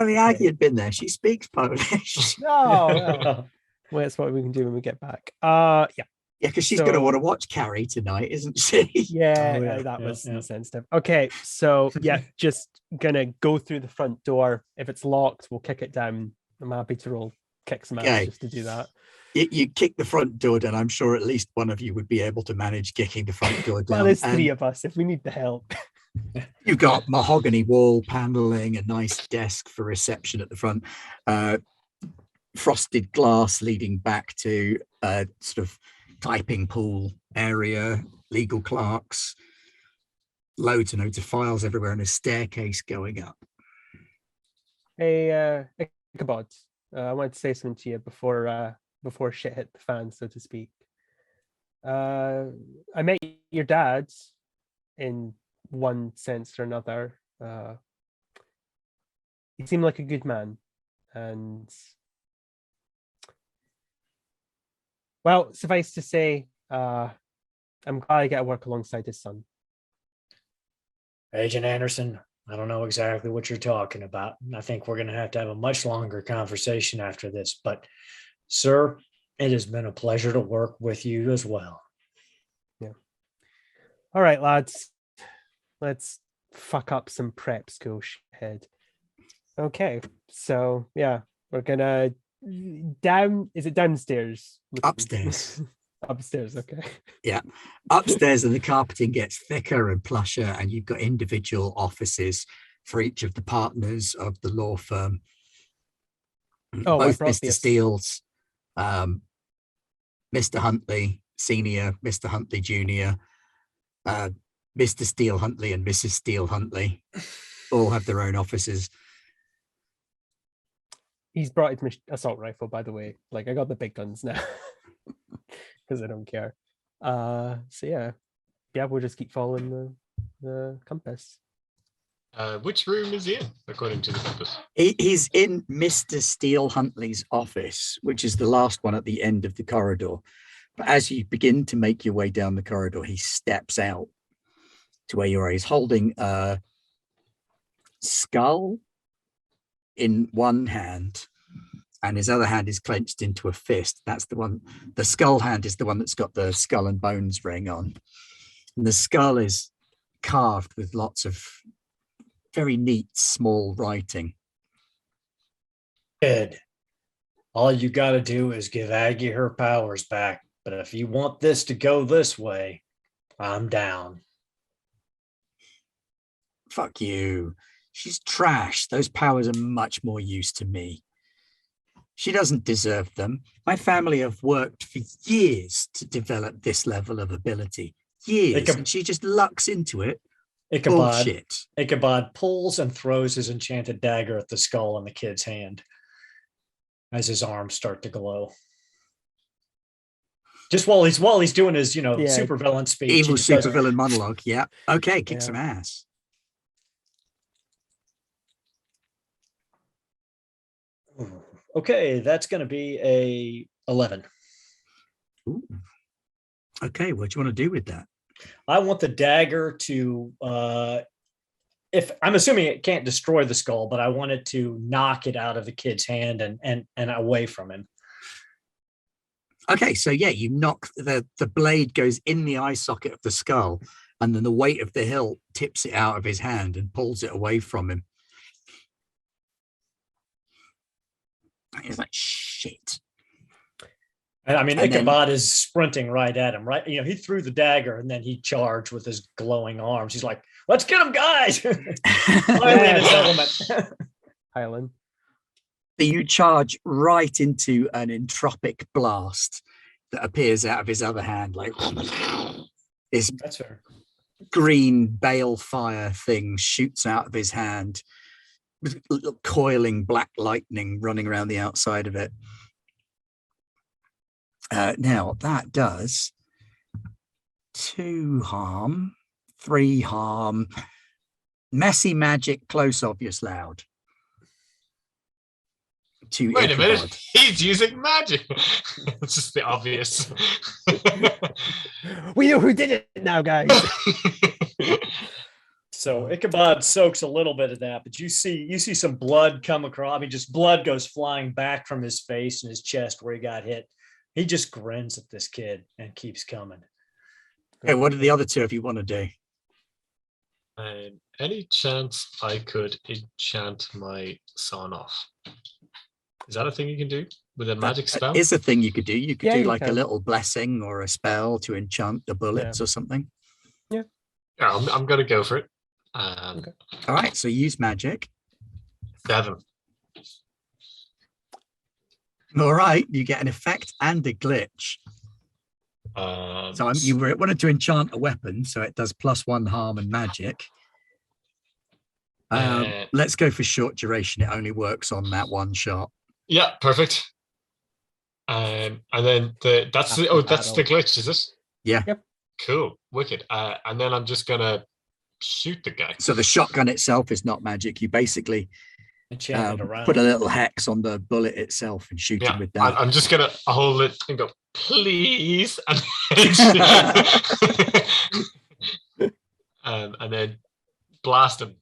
the Aggie had been there. She speaks Polish. No, well, that's what we can do when we get back. Yeah, Yeah, because she's going to So- want to watch Carrie tonight, isn't she? yeah, Oh, yeah, that yeah, was yeah. insensitive. Okay, so yeah, just gonna go through the front door. If it's locked, we'll kick it down. I'm happy to roll kick some ass Okay. just to do that. You kick the front door down. I'm sure at least one of you would be able to manage kicking the front door down. Well, there's And three of us. If we need the help, you've got mahogany wall paneling, a nice desk for reception at the front, frosted glass leading back to a sort of typing pool area, legal clerks, loads and loads of files everywhere, and a staircase going up. hey, Ichabod, I wanted to say something to you before shit hit the fan, so to speak. I met your dad in one sense or another. He seemed like a good man, and well, suffice to say, I'm glad I get to work alongside his son. Agent Anderson, I don't know exactly what you're talking about. I think we're going to have a much longer conversation after this. But, sir, it has been a pleasure to work with you as well. All right, lads, let's fuck up some prep school shit. Okay, so yeah, we're gonna down. Is it downstairs? Upstairs. Upstairs. Okay. Upstairs, and the carpeting gets thicker and plusher, and you've got individual offices for each of the partners of the law firm. Oh, I Both brought Mr. this. Steele's, Mr. Huntley Senior, Mr. Huntley Junior, Mr. Steele Huntley, and Mrs. Steele Huntley all have their own offices. He's brought his assault rifle, by the way. Like, I got the big guns now because I don't care. So yeah, we'll just keep following the compass. Which room is he in, according to the compass? He's in Mr. Steele Huntley's office, which is the last one at the end of the corridor. But as you begin to make your way down the corridor, he steps out to where you are. He's holding a skull in one hand, and his other hand is clenched into a fist. That's the one. The skull hand is the one that's got the skull and bones ring on. And the skull is carved with lots of very neat, small writing. Ed, all you got to do is give Aggie her powers back. But if you want this to go this way, I'm down. Fuck you. She's trash. Those powers are much more use to me. She doesn't deserve them. My family have worked for years to develop this level of ability. Years. And she just lucks into it. Bullshit. Ichabod pulls and throws his enchanted dagger at the skull in the kid's hand as his arms start to glow. Just while he's doing his, supervillain speech. Evil he goes, supervillain monologue. Yeah. Okay, kick Yeah. some ass. Okay, that's going to be a 11. Ooh. Okay, what do you want to do with that? I want the dagger to, if I'm assuming it can't destroy the skull, but I want it to knock it out of the kid's hand and away from him. Okay, so yeah, you knock the blade goes in the eye socket of the skull, and then the weight of the hilt tips it out of his hand and pulls it away from him. He's like, shit. And I mean, And then- Ichabod is sprinting right at him, right? He threw the dagger and then he charged with his glowing arms. He's like, let's get him, guys. Finally in his element. Highland. You charge right into an entropic blast that appears out of his other hand, like this That's fair. green bale fire thing shoots out of his hand with little coiling black lightning running around the outside of it. Now that does 2 harm, 3 harm, Messy magic close obvious loud. To Wait a minute, Ichabod. he's using magic. It's just the obvious. We know who did it now, guys. So Ichabod soaks a little bit of that, but you see some blood come across. I mean, just blood goes flying back from his face and his chest where he got hit. He just grins at this kid and keeps coming. Okay, what do the other two of you want to do? Any chance I could enchant my sawn off? Is that a thing you can do with a magic spell? Is a thing you could do. You could Yeah, do you like a can. little blessing or a spell to enchant the bullets or something. Yeah, I'm gonna go for it. Okay. All right, so use magic. 7. All right, you get an effect and a glitch. So you wanted to enchant a weapon, so it does +1 harm and magic. Let's go for short duration. It only works on that one shot. Yeah, perfect. And then that's the glitch, is it? Yeah. Yep. Cool, wicked. And then I'm just gonna shoot the guy. So the shotgun itself is not magic. You basically Enchanted around. put a little hex on the bullet itself and shoot him with that. I'm just gonna hold it and go, please, and and then blast him.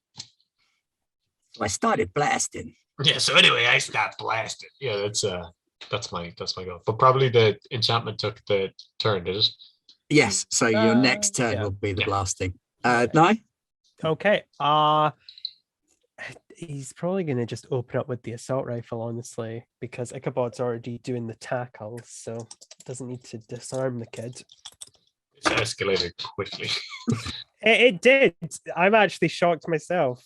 I started blasting. Yeah. So anyway, I start blasting. Yeah, that's my goal. But probably the enchantment took the turn, did it? Yes. So your next turn yeah. will be the Yeah. blasting. Nye? Okay. He's probably going to just open up with the assault rifle, honestly, because Ichabod's already doing the tackles, so doesn't need to disarm the kid. It's escalated quickly. It did. I'm actually shocked myself.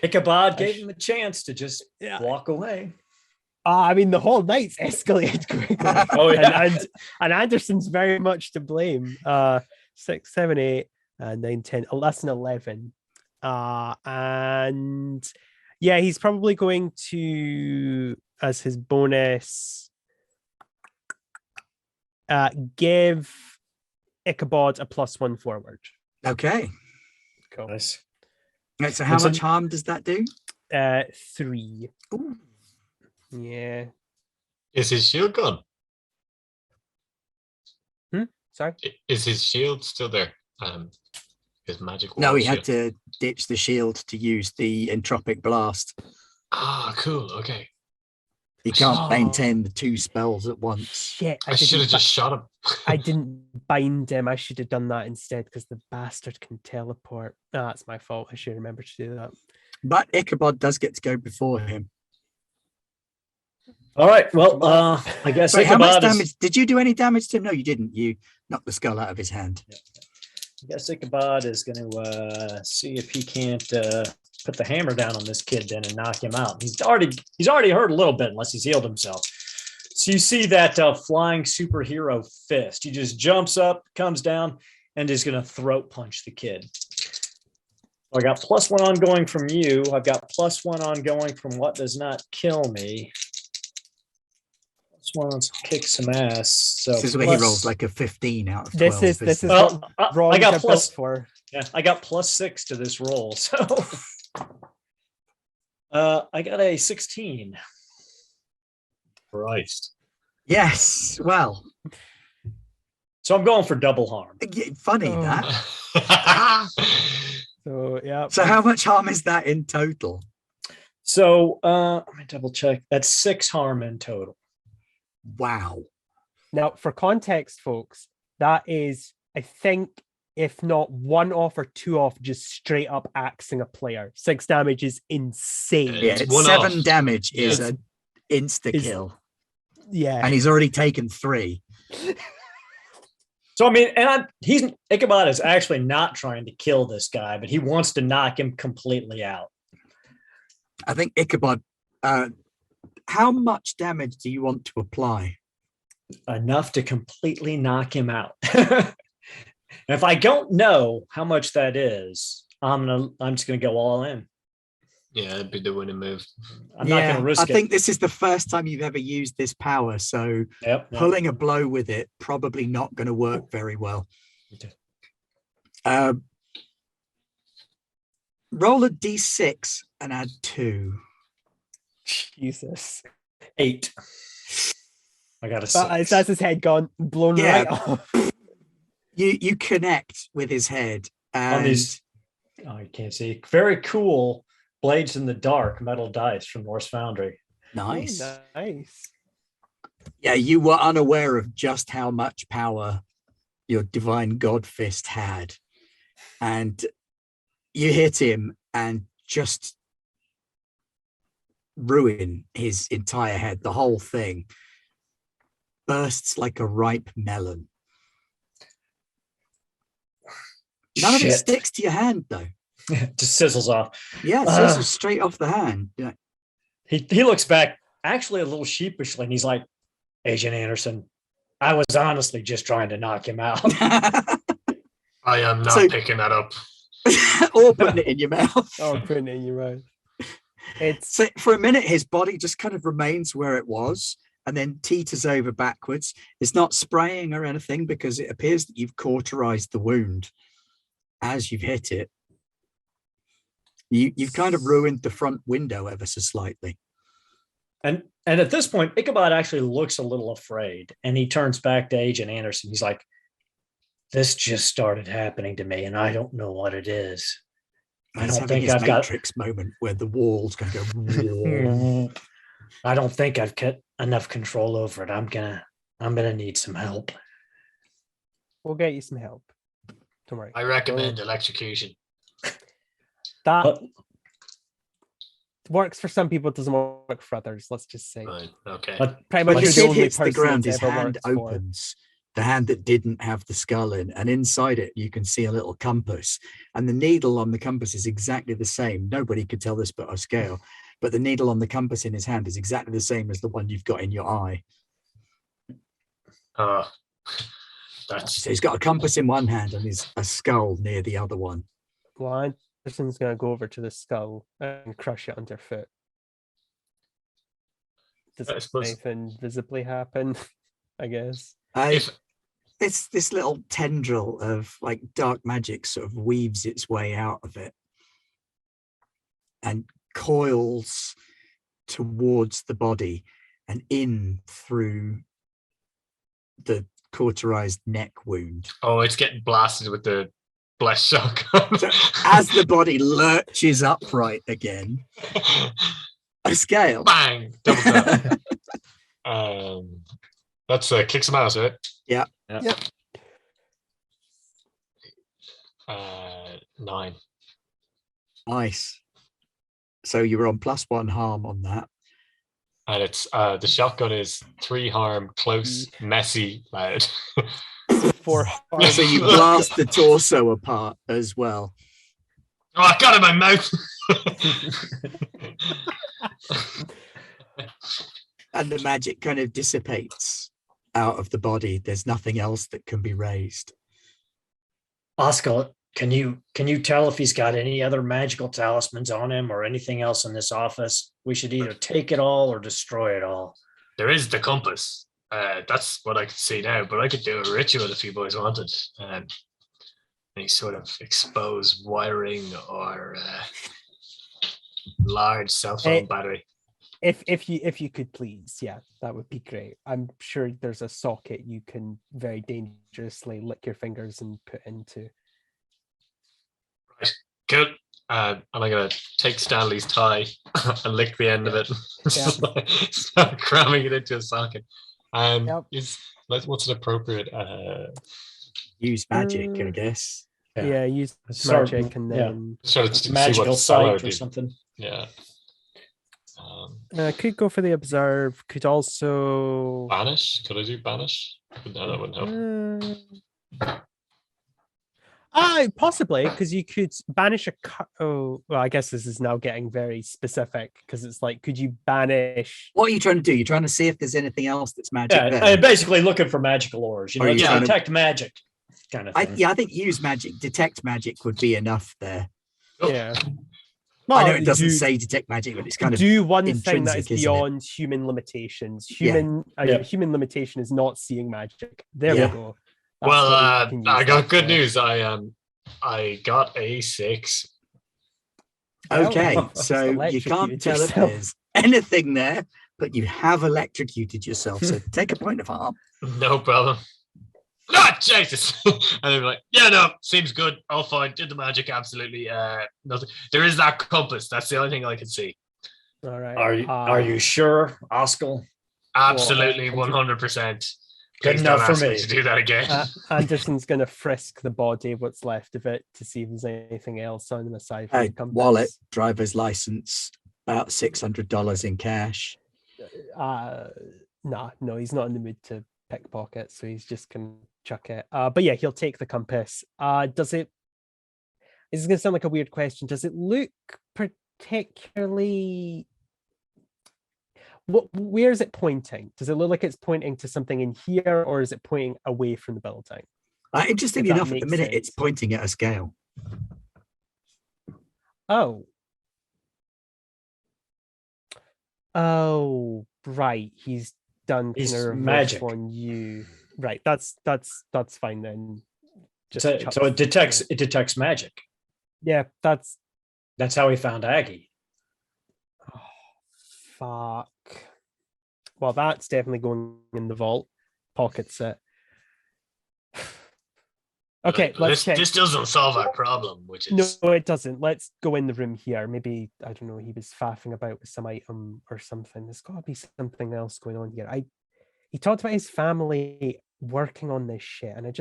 Ichabod gave him a chance to just Yeah. walk away. I mean, the whole night's escalated quickly. Oh, yeah. and Anderson's very much to blame. 6, 7, 8, 9, 10. Oh, that's an 11. And yeah, he's probably going to, as his bonus, give Ichabod a +1 forward. Okay. Cool. Nice. Right, so how It's a- much harm does that do? 3. Ooh. Yeah. Is his shield gone? Sorry. Is his shield still there? His magic. No, wall he had shield. to ditch the shield to use the entropic blast. Ah, cool. Okay. He can't Oh. maintain the 2 spells at once. Shit. I should have just shot him. I didn't bind him. I should have done that instead because the bastard can teleport. Oh, that's my fault. I should remember to do that. But Ichabod does get to go before him. All right. Well, I guess Sorry, how much Ichabod is, damage? Did you do any damage to him? No, you didn't. You knocked the skull out of his hand. I guess Ichabod is going to see if he can't put the hammer down on this kid then and knock him out. He's already hurt a little bit unless he's healed himself. So you see that flying superhero fist. He just jumps up, comes down, and is going to throat punch the kid. So I got +1 ongoing from you. I've got +1 ongoing from what does not kill me. +1 on kick some ass. So This is where he rolls like a 15 out of 12. This is Well, what Ron I got got plus. built for. Yeah, I got +6 to this roll. So I got a 16. Christ. Yes. Well, So I'm going for double harm. funny Oh. that. So yeah. So how much harm is that in total? So let me double check. That's 6 harm in total. Wow. Now, for context, folks, that is, I think, if not 1 off or 2 off, just straight up axing a player. 6 damage is insane. Yeah, It's it's one 7 off. damage is Yeah. an insta Is- kill, Yeah. and he's already taken 3. So I mean, and Ichabod is actually not trying to kill this guy, but he wants to knock him completely out. I think Ichabod. How much damage do you want to apply? Enough to completely knock him out. And if I don't know how much that is, I'm just gonna go all in. Yeah, that'd be the winning move. I'm not gonna risk I it. think this is the first time you've ever used this power, so Yep. pulling a blow with it probably not going to work very well. Okay. Roll a d6 and add 2. Jesus. 8. I got a That's 6. his head gone, blown Yeah. right off. You connect with his head, On and these, oh, you can't see. Very cool blades in the dark metal dice from Norse Foundry. nice. Oh, nice. Yeah, you were unaware of just how much power your divine god fist had, and you hit him and just ruin his entire head. The whole thing bursts like a ripe melon. None of it Shit. sticks to your hand, though. Just sizzles off. Yeah, it sizzles straight off the hand. Yeah. He looks back actually a little sheepishly and he's like, Agent Anderson, I was honestly just trying to knock him out. I am not So- picking that up. Or putting it in your mouth. Oh, putting it in your mouth. It's So for a minute, his body just kind of remains where it was and then teeters over backwards. It's not spraying or anything because it appears that you've cauterized the wound as you've hit it. You've kind of ruined the front window ever so slightly. And at this point, Ichabod actually looks a little afraid and he turns back to Agent Anderson. He's like, this just started happening to me and I don't know what it is. I He's don't having think his I've got- Matrix moment where the wall's going to go. I don't think I've got enough control over it. I'm gonna need some help. we'll get you some help. Don't worry. I recommend electrocution. That But works for some people, doesn't work for others. Let's just say. Fine. Okay. but Pretty When much the you're the kid only hits the person ground, it's his ever hand worked for. opens. The hand that didn't have the skull in, and inside it, you can see a little compass. And the needle on the compass is exactly the same. Nobody could tell this but our scale. But the needle on the compass in his hand is exactly the same as the one you've got in your eye. That's So he's got a compass in one hand and he's a skull near the other one. Well, Anderson's going to go over to the skull and crush it underfoot. Does I suppose- anything visibly happen? I guess. if It's this little tendril of like dark magic sort of weaves its way out of it and coils towards the body and in through the cauterized neck wound. it's getting blasted with the blessed shotgun. So as the body lurches upright again, a scale. Bang! Double tap. That's kick some ass, right? yeah. 9. Nice. So you were on +1 harm on that. And it's the shotgun is 3 harm, close, messy, loud. For So you blast the torso apart as well. Oh, I got it in my mouth. And the magic kind of dissipates out of the body. There's nothing else that can be raised. Oscar, can you tell if he's got any other magical talismans on him or anything else in this office? We should either take it all or destroy it all. There is the compass. That's what I can see now, but I could do a ritual if you boys wanted. Any sort of exposed wiring or large cell phone battery. if you could please, yeah, that would be great. I'm sure there's a socket you can very dangerously lick your fingers and put into. Cool. And I'm gonna take Stanley's tie and lick the end of it. Start cramming it into a socket. Yep. What's an appropriate? Use magic, I guess. Yeah, use Start- magic and yeah. then Sort of see Magical what spell I sight would or do. something. Yeah. could go for the observe. Could also. Banish? Could I do banish? No, that wouldn't help. Possibly, because you could banish a. Oh, well, I guess this is now getting very specific because it's like, could you banish? What are you trying to do? You're trying to see if there's anything else that's magic Yeah, there. and basically looking for magical ores. You Or know, you to trying to- detect magic kind of thing. I think use magic, detect magic would be enough there. Yeah. I know it doesn't do, say detect magic, but it's kind of do one thing that intrinsic, is isn't it? beyond human limitations. Yeah. Human limitation is not seeing magic. There Yeah. we go. That's Well, what we can use I got that good for. news. I got a 6. Okay, Well, so you can't electrocuted tell if yourself. there's anything there, but you have electrocuted yourself. So take a point of harm. No problem. Ah, Jesus. And they're like, yeah, no, seems good. All fine. Did the magic, absolutely. Nothing. There is that compass. That's the only thing I can see. All right. Are you sure, Oscar? Absolutely, Well, 100%. Good Please enough don't for ask me me. to do that again. Anderson's going to frisk the body, what's left of it, to see if there's anything else on him aside from the compass. Wallet, driver's license, about $600 in cash. No, he's not in the mood to pickpocket, so he's just going to chuck it. But yeah, he'll take the compass. Does it? This is going to sound like a weird question. Does it look particularly? Where is it pointing? Does it look like it's pointing to something in here, or is it pointing away from the building? Interestingly If that enough, at the makes minute, it's sense. pointing at a scale. Oh, right. He's done He's kind of reverse magic. on you. Right. That's fine then. So it detects magic. Yeah, that's That's how he found Aggie. fuck. Well, that's definitely going in the vault. Pockets it. Okay, let's check. This doesn't solve our problem, which is No, it doesn't. Let's go in the room here. Maybe, I don't know, he was faffing about with some item or something. There's got to be something else going on here. He talked about his family working on this shit, and I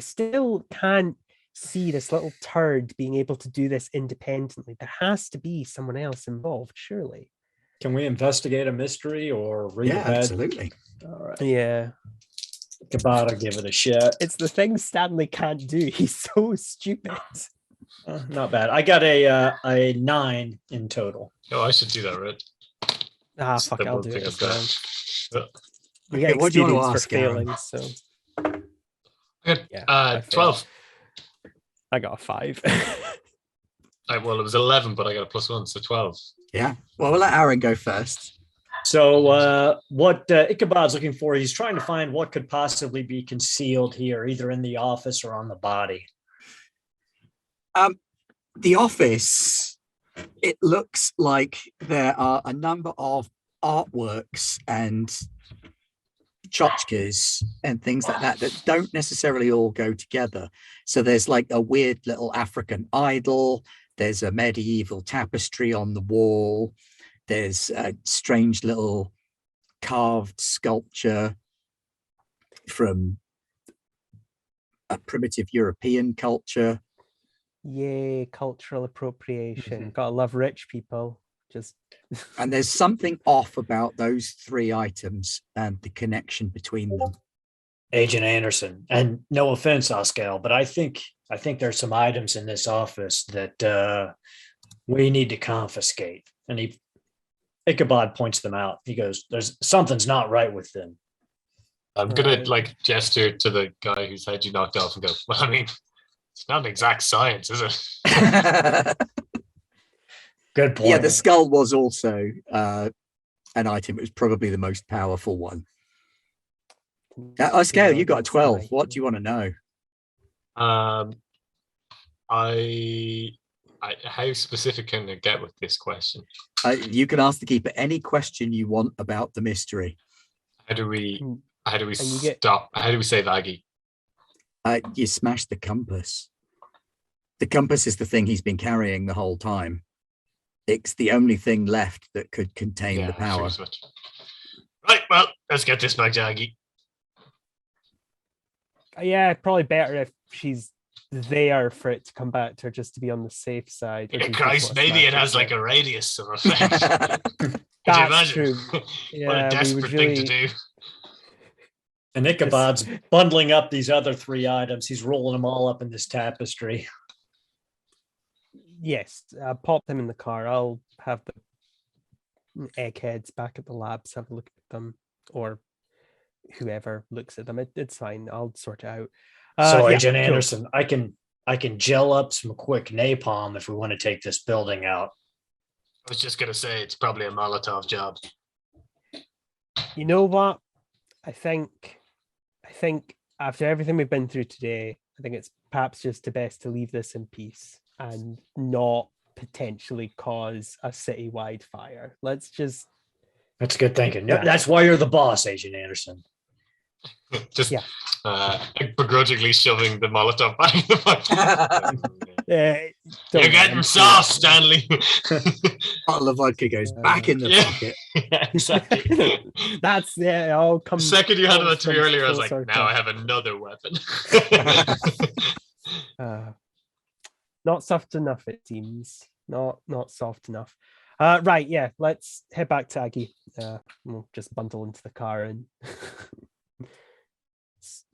still can't see this little turd being able to do this independently. There has to be someone else involved, surely. Can we investigate a mystery or read Yeah, a bad? absolutely. All right. Yeah. Kabata, give it a shot. It's the thing Stanley can't do. He's so stupid. Not bad. I got a 9 in total. Oh, I should do that, right? Ah, fuck it, I'll do it this time. You get Okay, what do you want to experience for ask, Aaron? failing, so I got, Yeah, I failed. 12. I got a 5. Well, it was 11, but I got a +1, so 12. Yeah. Well, we'll let Aaron go first. So what Ichabod's looking for, he's trying to find what could possibly be concealed here, either in the office or on the body. The office, it looks like there are a number of artworks and tchotchkes and things like that that don't necessarily all go together. So there's like a weird little African idol. There's a medieval tapestry on the wall. There's a strange little carved sculpture from a primitive European culture. Yay, cultural appropriation. Gotta love rich people. Just And there's something off about those 3 items and the connection between them. Agent Anderson, and no offense, Oscar, but I think there's some items in this office that we need to confiscate. And Ichabod points them out. He goes, "There's something's not right with them." I'm gonna like gesture to the guy whose head you knocked off and go, well, I mean, it's not an exact science, is it? Good point. Yeah, the skull was also an item. It was probably the most powerful one. Oscar, you got a 12. What do you want to know? How specific can I get with this question? You can ask the keeper any question you want about the mystery. How do we you stop? How do we save Aggie? You smash the compass. The compass is the thing he's been carrying the whole time. It's the only thing left that could contain the power. sure, so. Right, well, let's get this back to Aggie. Yeah, probably better if she's there for it to come back to her, just to be on the safe side. Yeah, Christ, maybe it has like a radius of effect. Could you That's imagine? true. What Yeah, a desperate thing to do. And Ichabod's bundling up these other 3 items. He's rolling them all up in this tapestry. Yes, pop them in the car. I'll have the eggheads back at the labs have a look at them, or whoever looks at them. It's fine. I'll sort it out. So Yeah, Agent cool. Anderson, I can gel up some quick napalm if we want to take this building out. I was just going to say it's probably a Molotov job. You know what? I think after everything we've been through today, I think it's perhaps just best to leave this in peace. and not potentially cause a citywide fire. Let's just That's good thinking. Yeah. That's why you're the boss, Agent Anderson. Just Yeah. begrudgingly shoving the Molotov back in the pocket. don't You're getting worry. sauce, Stanley. Bottle of vodka goes back in the Yeah. pocket. Yeah, exactly. That's it all The comes. second you handed all it to me comes earlier, I was full like, circle. now I have another weapon. Not soft enough, it seems. Not soft enough. Right, yeah. Let's head back to Aggie. We'll just bundle into the car and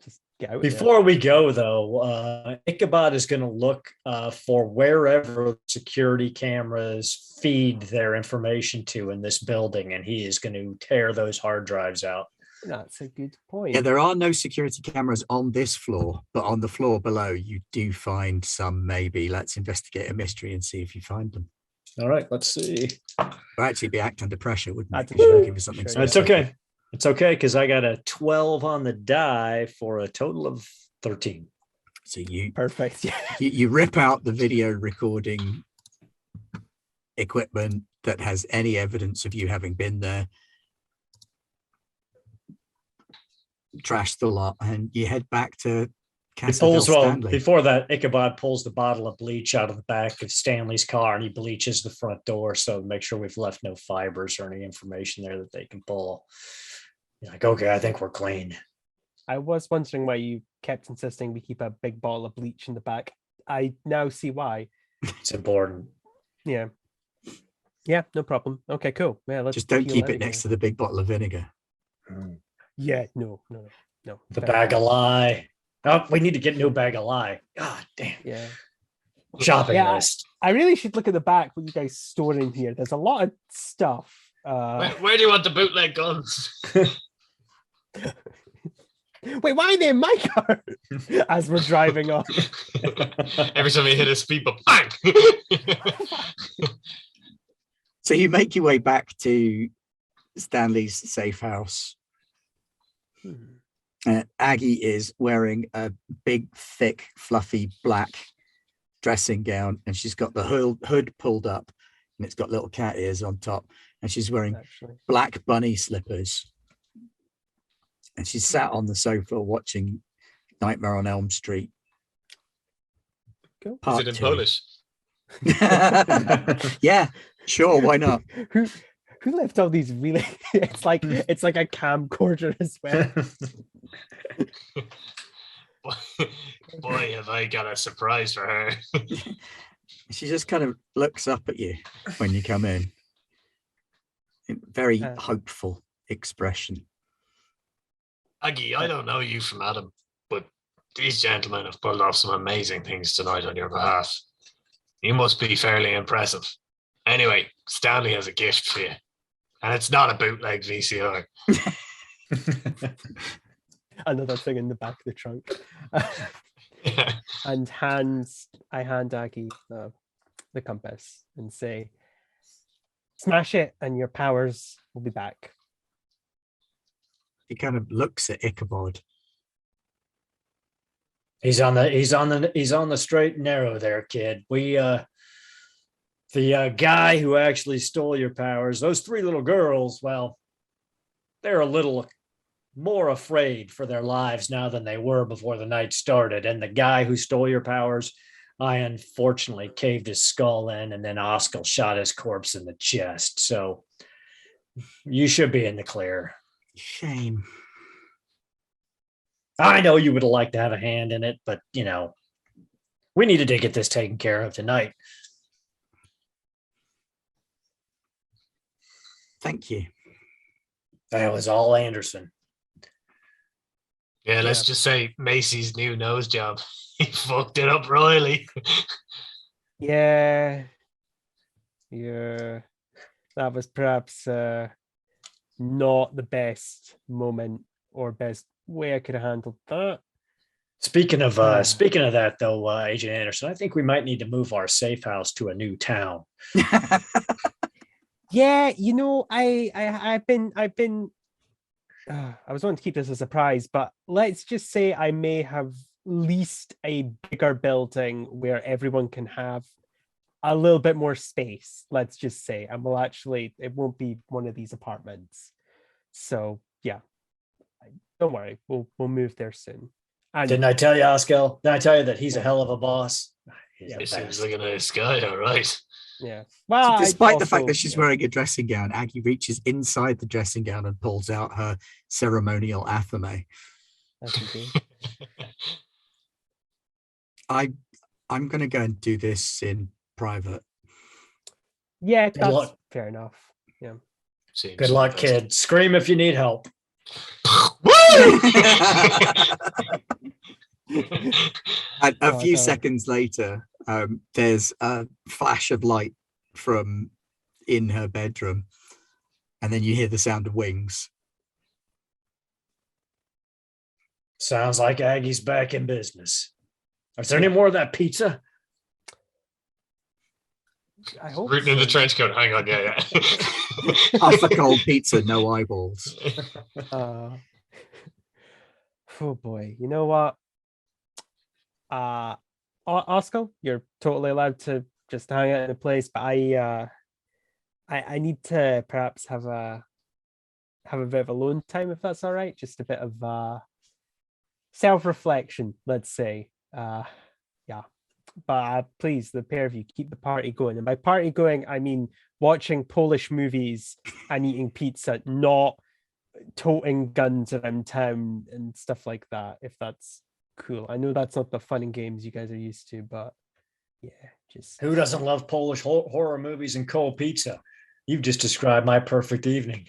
just get out. Before we go, though, Ichabod is going to look for wherever security cameras feed their information to in this building, and he is going to tear those hard drives out. That's a good point. Yeah, there are no security cameras on this floor, but on the floor below, you do find some. Maybe let's investigate a mystery and see if you find them. All right, let's see. Well, actually, be act under pressure, wouldn't Act it? under Because you're pressure, looking for something. sure. It's specific. okay. It's okay because I got a 12 on the die for a total of 13. So you Perfect. Yeah. you rip out the video recording equipment that has any evidence of you having been there, trash the lot, and you head back to He Castle pulls, well, Stanley. before that, Ichabod pulls the bottle of bleach out of the back of Stanley's car and he bleaches the front door. So make sure we've left no fibers or any information there that they can pull. You're like, okay, I think we're clean. I was wondering why you kept insisting we keep a big bottle of bleach in the back. I now see why. It's important. Yeah. Yeah, no problem. Okay, cool. Yeah, let's Just don't peel keep it everything. next to the big bottle of vinegar. Yeah, no. The bag of lie. Oh, we need to get new bag of lie. God damn. Yeah. Shopping Yeah. list. I really should look at the back what you guys store in here. There's a lot of stuff. Where do you want the bootleg guns? Wait, why are they in my car? As we're driving off. Every time you hit a speed bump, bang! So you make your way back to Stanley's safe house. Aggie is wearing a big, thick, fluffy black dressing gown, and she's got the hood pulled up, and it's got little cat ears on top, and she's wearing Actually. black bunny slippers. And she's sat on the sofa watching Nightmare on Elm Street. Cool. Is Part it in 2. Polish? Yeah, sure, why not? Who left all these really it's like a camcorder as well. Boy, have I got a surprise for her. She just kind of looks up at you when you come in. Very hopeful expression. Aggie, I don't know you from Adam, but these gentlemen have pulled off some amazing things tonight on your behalf. You must be fairly impressive. Anyway, Stanley has a gift for you, and it's not a bootleg VCR. Another thing in the back of the trunk. And I hand Aggie the compass and say, smash it and your powers will be back. He kind of looks at Ichabod. He's on the straight and narrow there, kid. We the guy who actually stole your powers, those 3 little girls, well, they're a little more afraid for their lives now than they were before the night started. And the guy who stole your powers, I unfortunately caved his skull in, and then Oscar shot his corpse in the chest. So you should be in the clear. Shame. I know you would like to have a hand in it, but we needed to get this taken care of tonight. Thank you. That was all Anderson. Yeah, let's just say Macy's new nose job. He fucked it up royally. Yeah. That was perhaps not the best moment or best way I could have handled that. Speaking of that, though, Agent Anderson, I think we might need to move our safe house to a new town. Yeah, I've been I was wanting to keep this a surprise, but let's just say I may have least a bigger building where everyone can have a little bit more space, let's just say. And we'll actually, it won't be one of these apartments. So yeah, don't worry, we'll move there soon. And Didn't I tell you, Oscar? Didn't I tell you that he's a hell of a boss? He's Yeah. the He seems best. like a nice guy, all right. yeah, well, I Despite the fact also- that she's wearing a dressing gown, Aggie reaches inside the dressing gown and pulls out her ceremonial athame. That's okay. I'm going to go and do this in private. Yeah, Good that's luck. fair enough. Yeah. Seems Good luck, best. kid. Scream if you need help. And a Oh, few no. seconds later, there's a flash of light from in her bedroom, and then you hear the sound of wings. Sounds like Aggie's back in business. Is there any more of that pizza? I hope Rooting in the so. trench coat. Hang on, yeah. Half a cold pizza, no eyeballs. Oh boy, you know what? Oscar, you're totally allowed to just hang out in a place, but I need to perhaps have a bit of alone time, if that's all right. Just a bit of self-reflection, let's say. Yeah. But please, the pair of you, keep the party going. And by party going, I mean watching Polish movies and eating pizza, not toting guns around town and stuff like that, if that's cool. I know that's not the fun and games you guys are used to, but yeah, just Who doesn't love Polish horror movies and cold pizza? You've just described my perfect evening.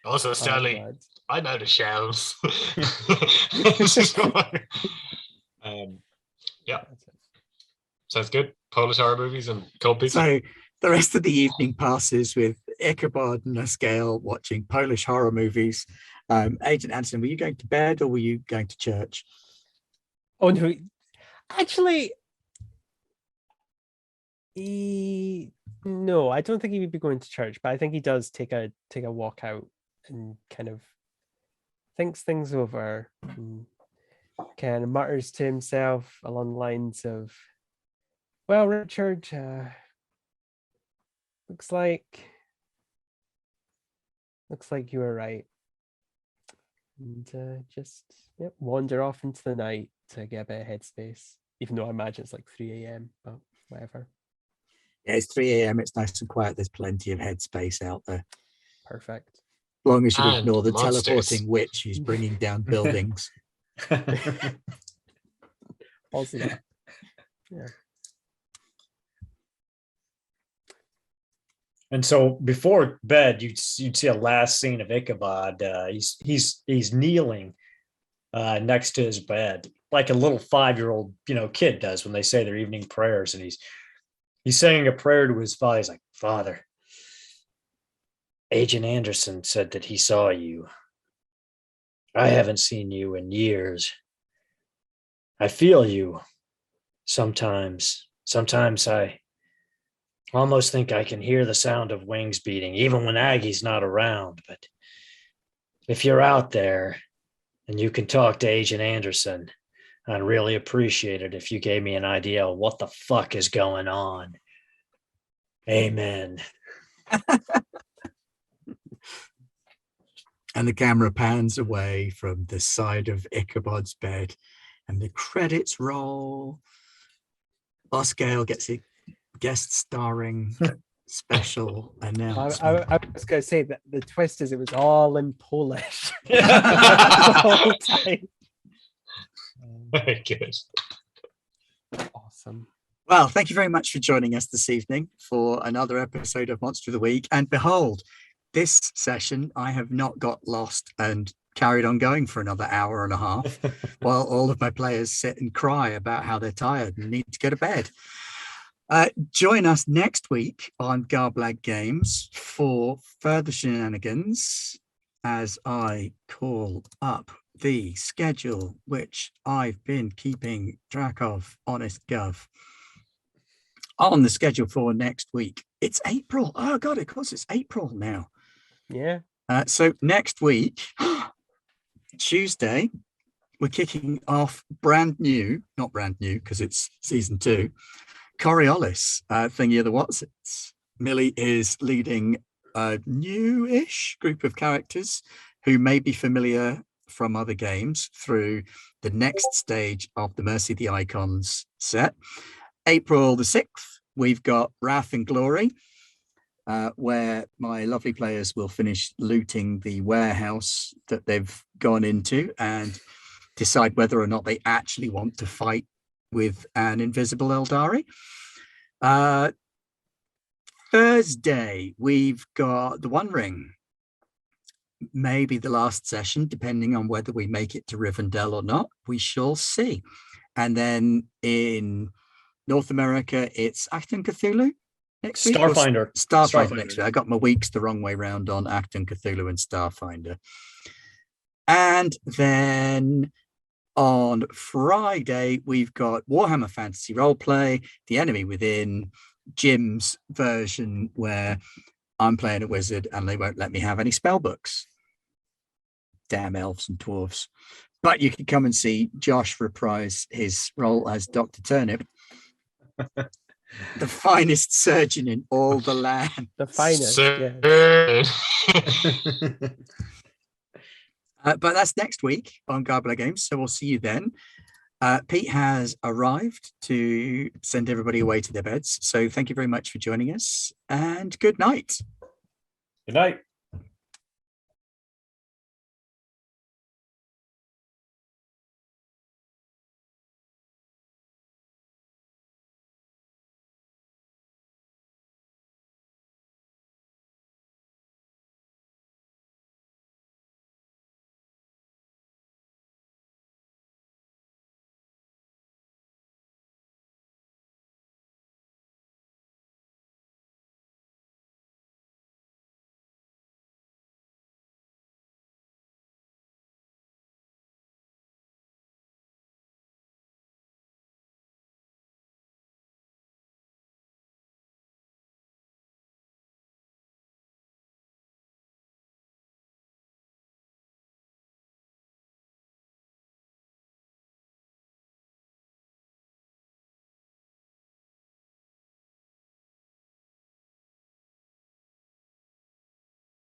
Also, oh, Stanley, God. I'm out of shells. Yeah. That's it. Sounds good. Polish horror movies and cold pizza. So the rest of the evening passes with Ichabod and Escale watching Polish horror movies. Agent Anderson, were you going to bed or were you going to church? Oh no, actually, no, I don't think he would be going to church, but I think he does take a walk out and kind of thinks things over and kind of mutters to himself along the lines of, well, Richard, looks like you were right. And just wander off into the night to get a bit of headspace, even though I imagine it's like 3 a.m., but whatever. Yeah, it's 3 a.m. It's nice and quiet. There's plenty of headspace out there. Perfect. As long as you And ignore the monsters. teleporting witch who's bringing down buildings. Also that. Yeah. And so before bed, you'd see a last scene of Ichabod. He's kneeling next to his bed, like a little 5-year-old kid does when they say their evening prayers, and he's saying a prayer to his father. He's like, Father, Agent Anderson said that he saw you. I haven't seen you in years. I feel you sometimes. Sometimes I almost think I can hear the sound of wings beating, even when Aggie's not around. But if you're out there and you can talk to Agent Anderson, I'd really appreciate it if you gave me an idea of what the fuck is going on. Amen. And the camera pans away from the side of Ichabod's bed and the credits roll. Oscale gets a guest starring special announcement. I was going to say that the twist is it was all in Polish. The Yeah. whole time. Very good. Awesome. Well, thank you very much for joining us this evening for another episode of Monster of the Week. And behold, this session, I have not got lost and carried on going for another hour and a half while all of my players sit and cry about how they're tired and need to go to bed. Join us next week on Garblag Games for further shenanigans as I call up the schedule, which I've been keeping track of, honest gov. On the schedule for next week, it's April. Oh God, of course it's April now. Yeah. So next week, Tuesday, we're kicking off brand new, not brand new because it's season 2, Coriolis, Thingy of the Watsits. Millie is leading a new-ish group of characters who may be familiar from other games through the next stage of the Mercy of the Icons set. April the 6th, we've got Wrath and Glory, where my lovely players will finish looting the warehouse that they've gone into and decide whether or not they actually want to fight with an invisible Eldari. Thursday, we've got the One Ring. Maybe the last session, depending on whether we make it to Rivendell or not. We shall see. And then in North America, it's Acton Cthulhu next week. Starfinder. Starfinder next week. I got my weeks the wrong way round on Acton Cthulhu and Starfinder. And then on Friday, we've got Warhammer Fantasy Roleplay, The Enemy Within, Jim's version where I'm playing a wizard and they won't let me have any spell books. Damn elves and dwarves. But you can come and see Josh reprise his role as Dr. Turnip, the finest surgeon in all the land. The finest. Yeah. But that's next week on Garbler Games, so we'll see you then. Pete has arrived to send everybody away to their beds. So thank you very much for joining us and good night. Good night.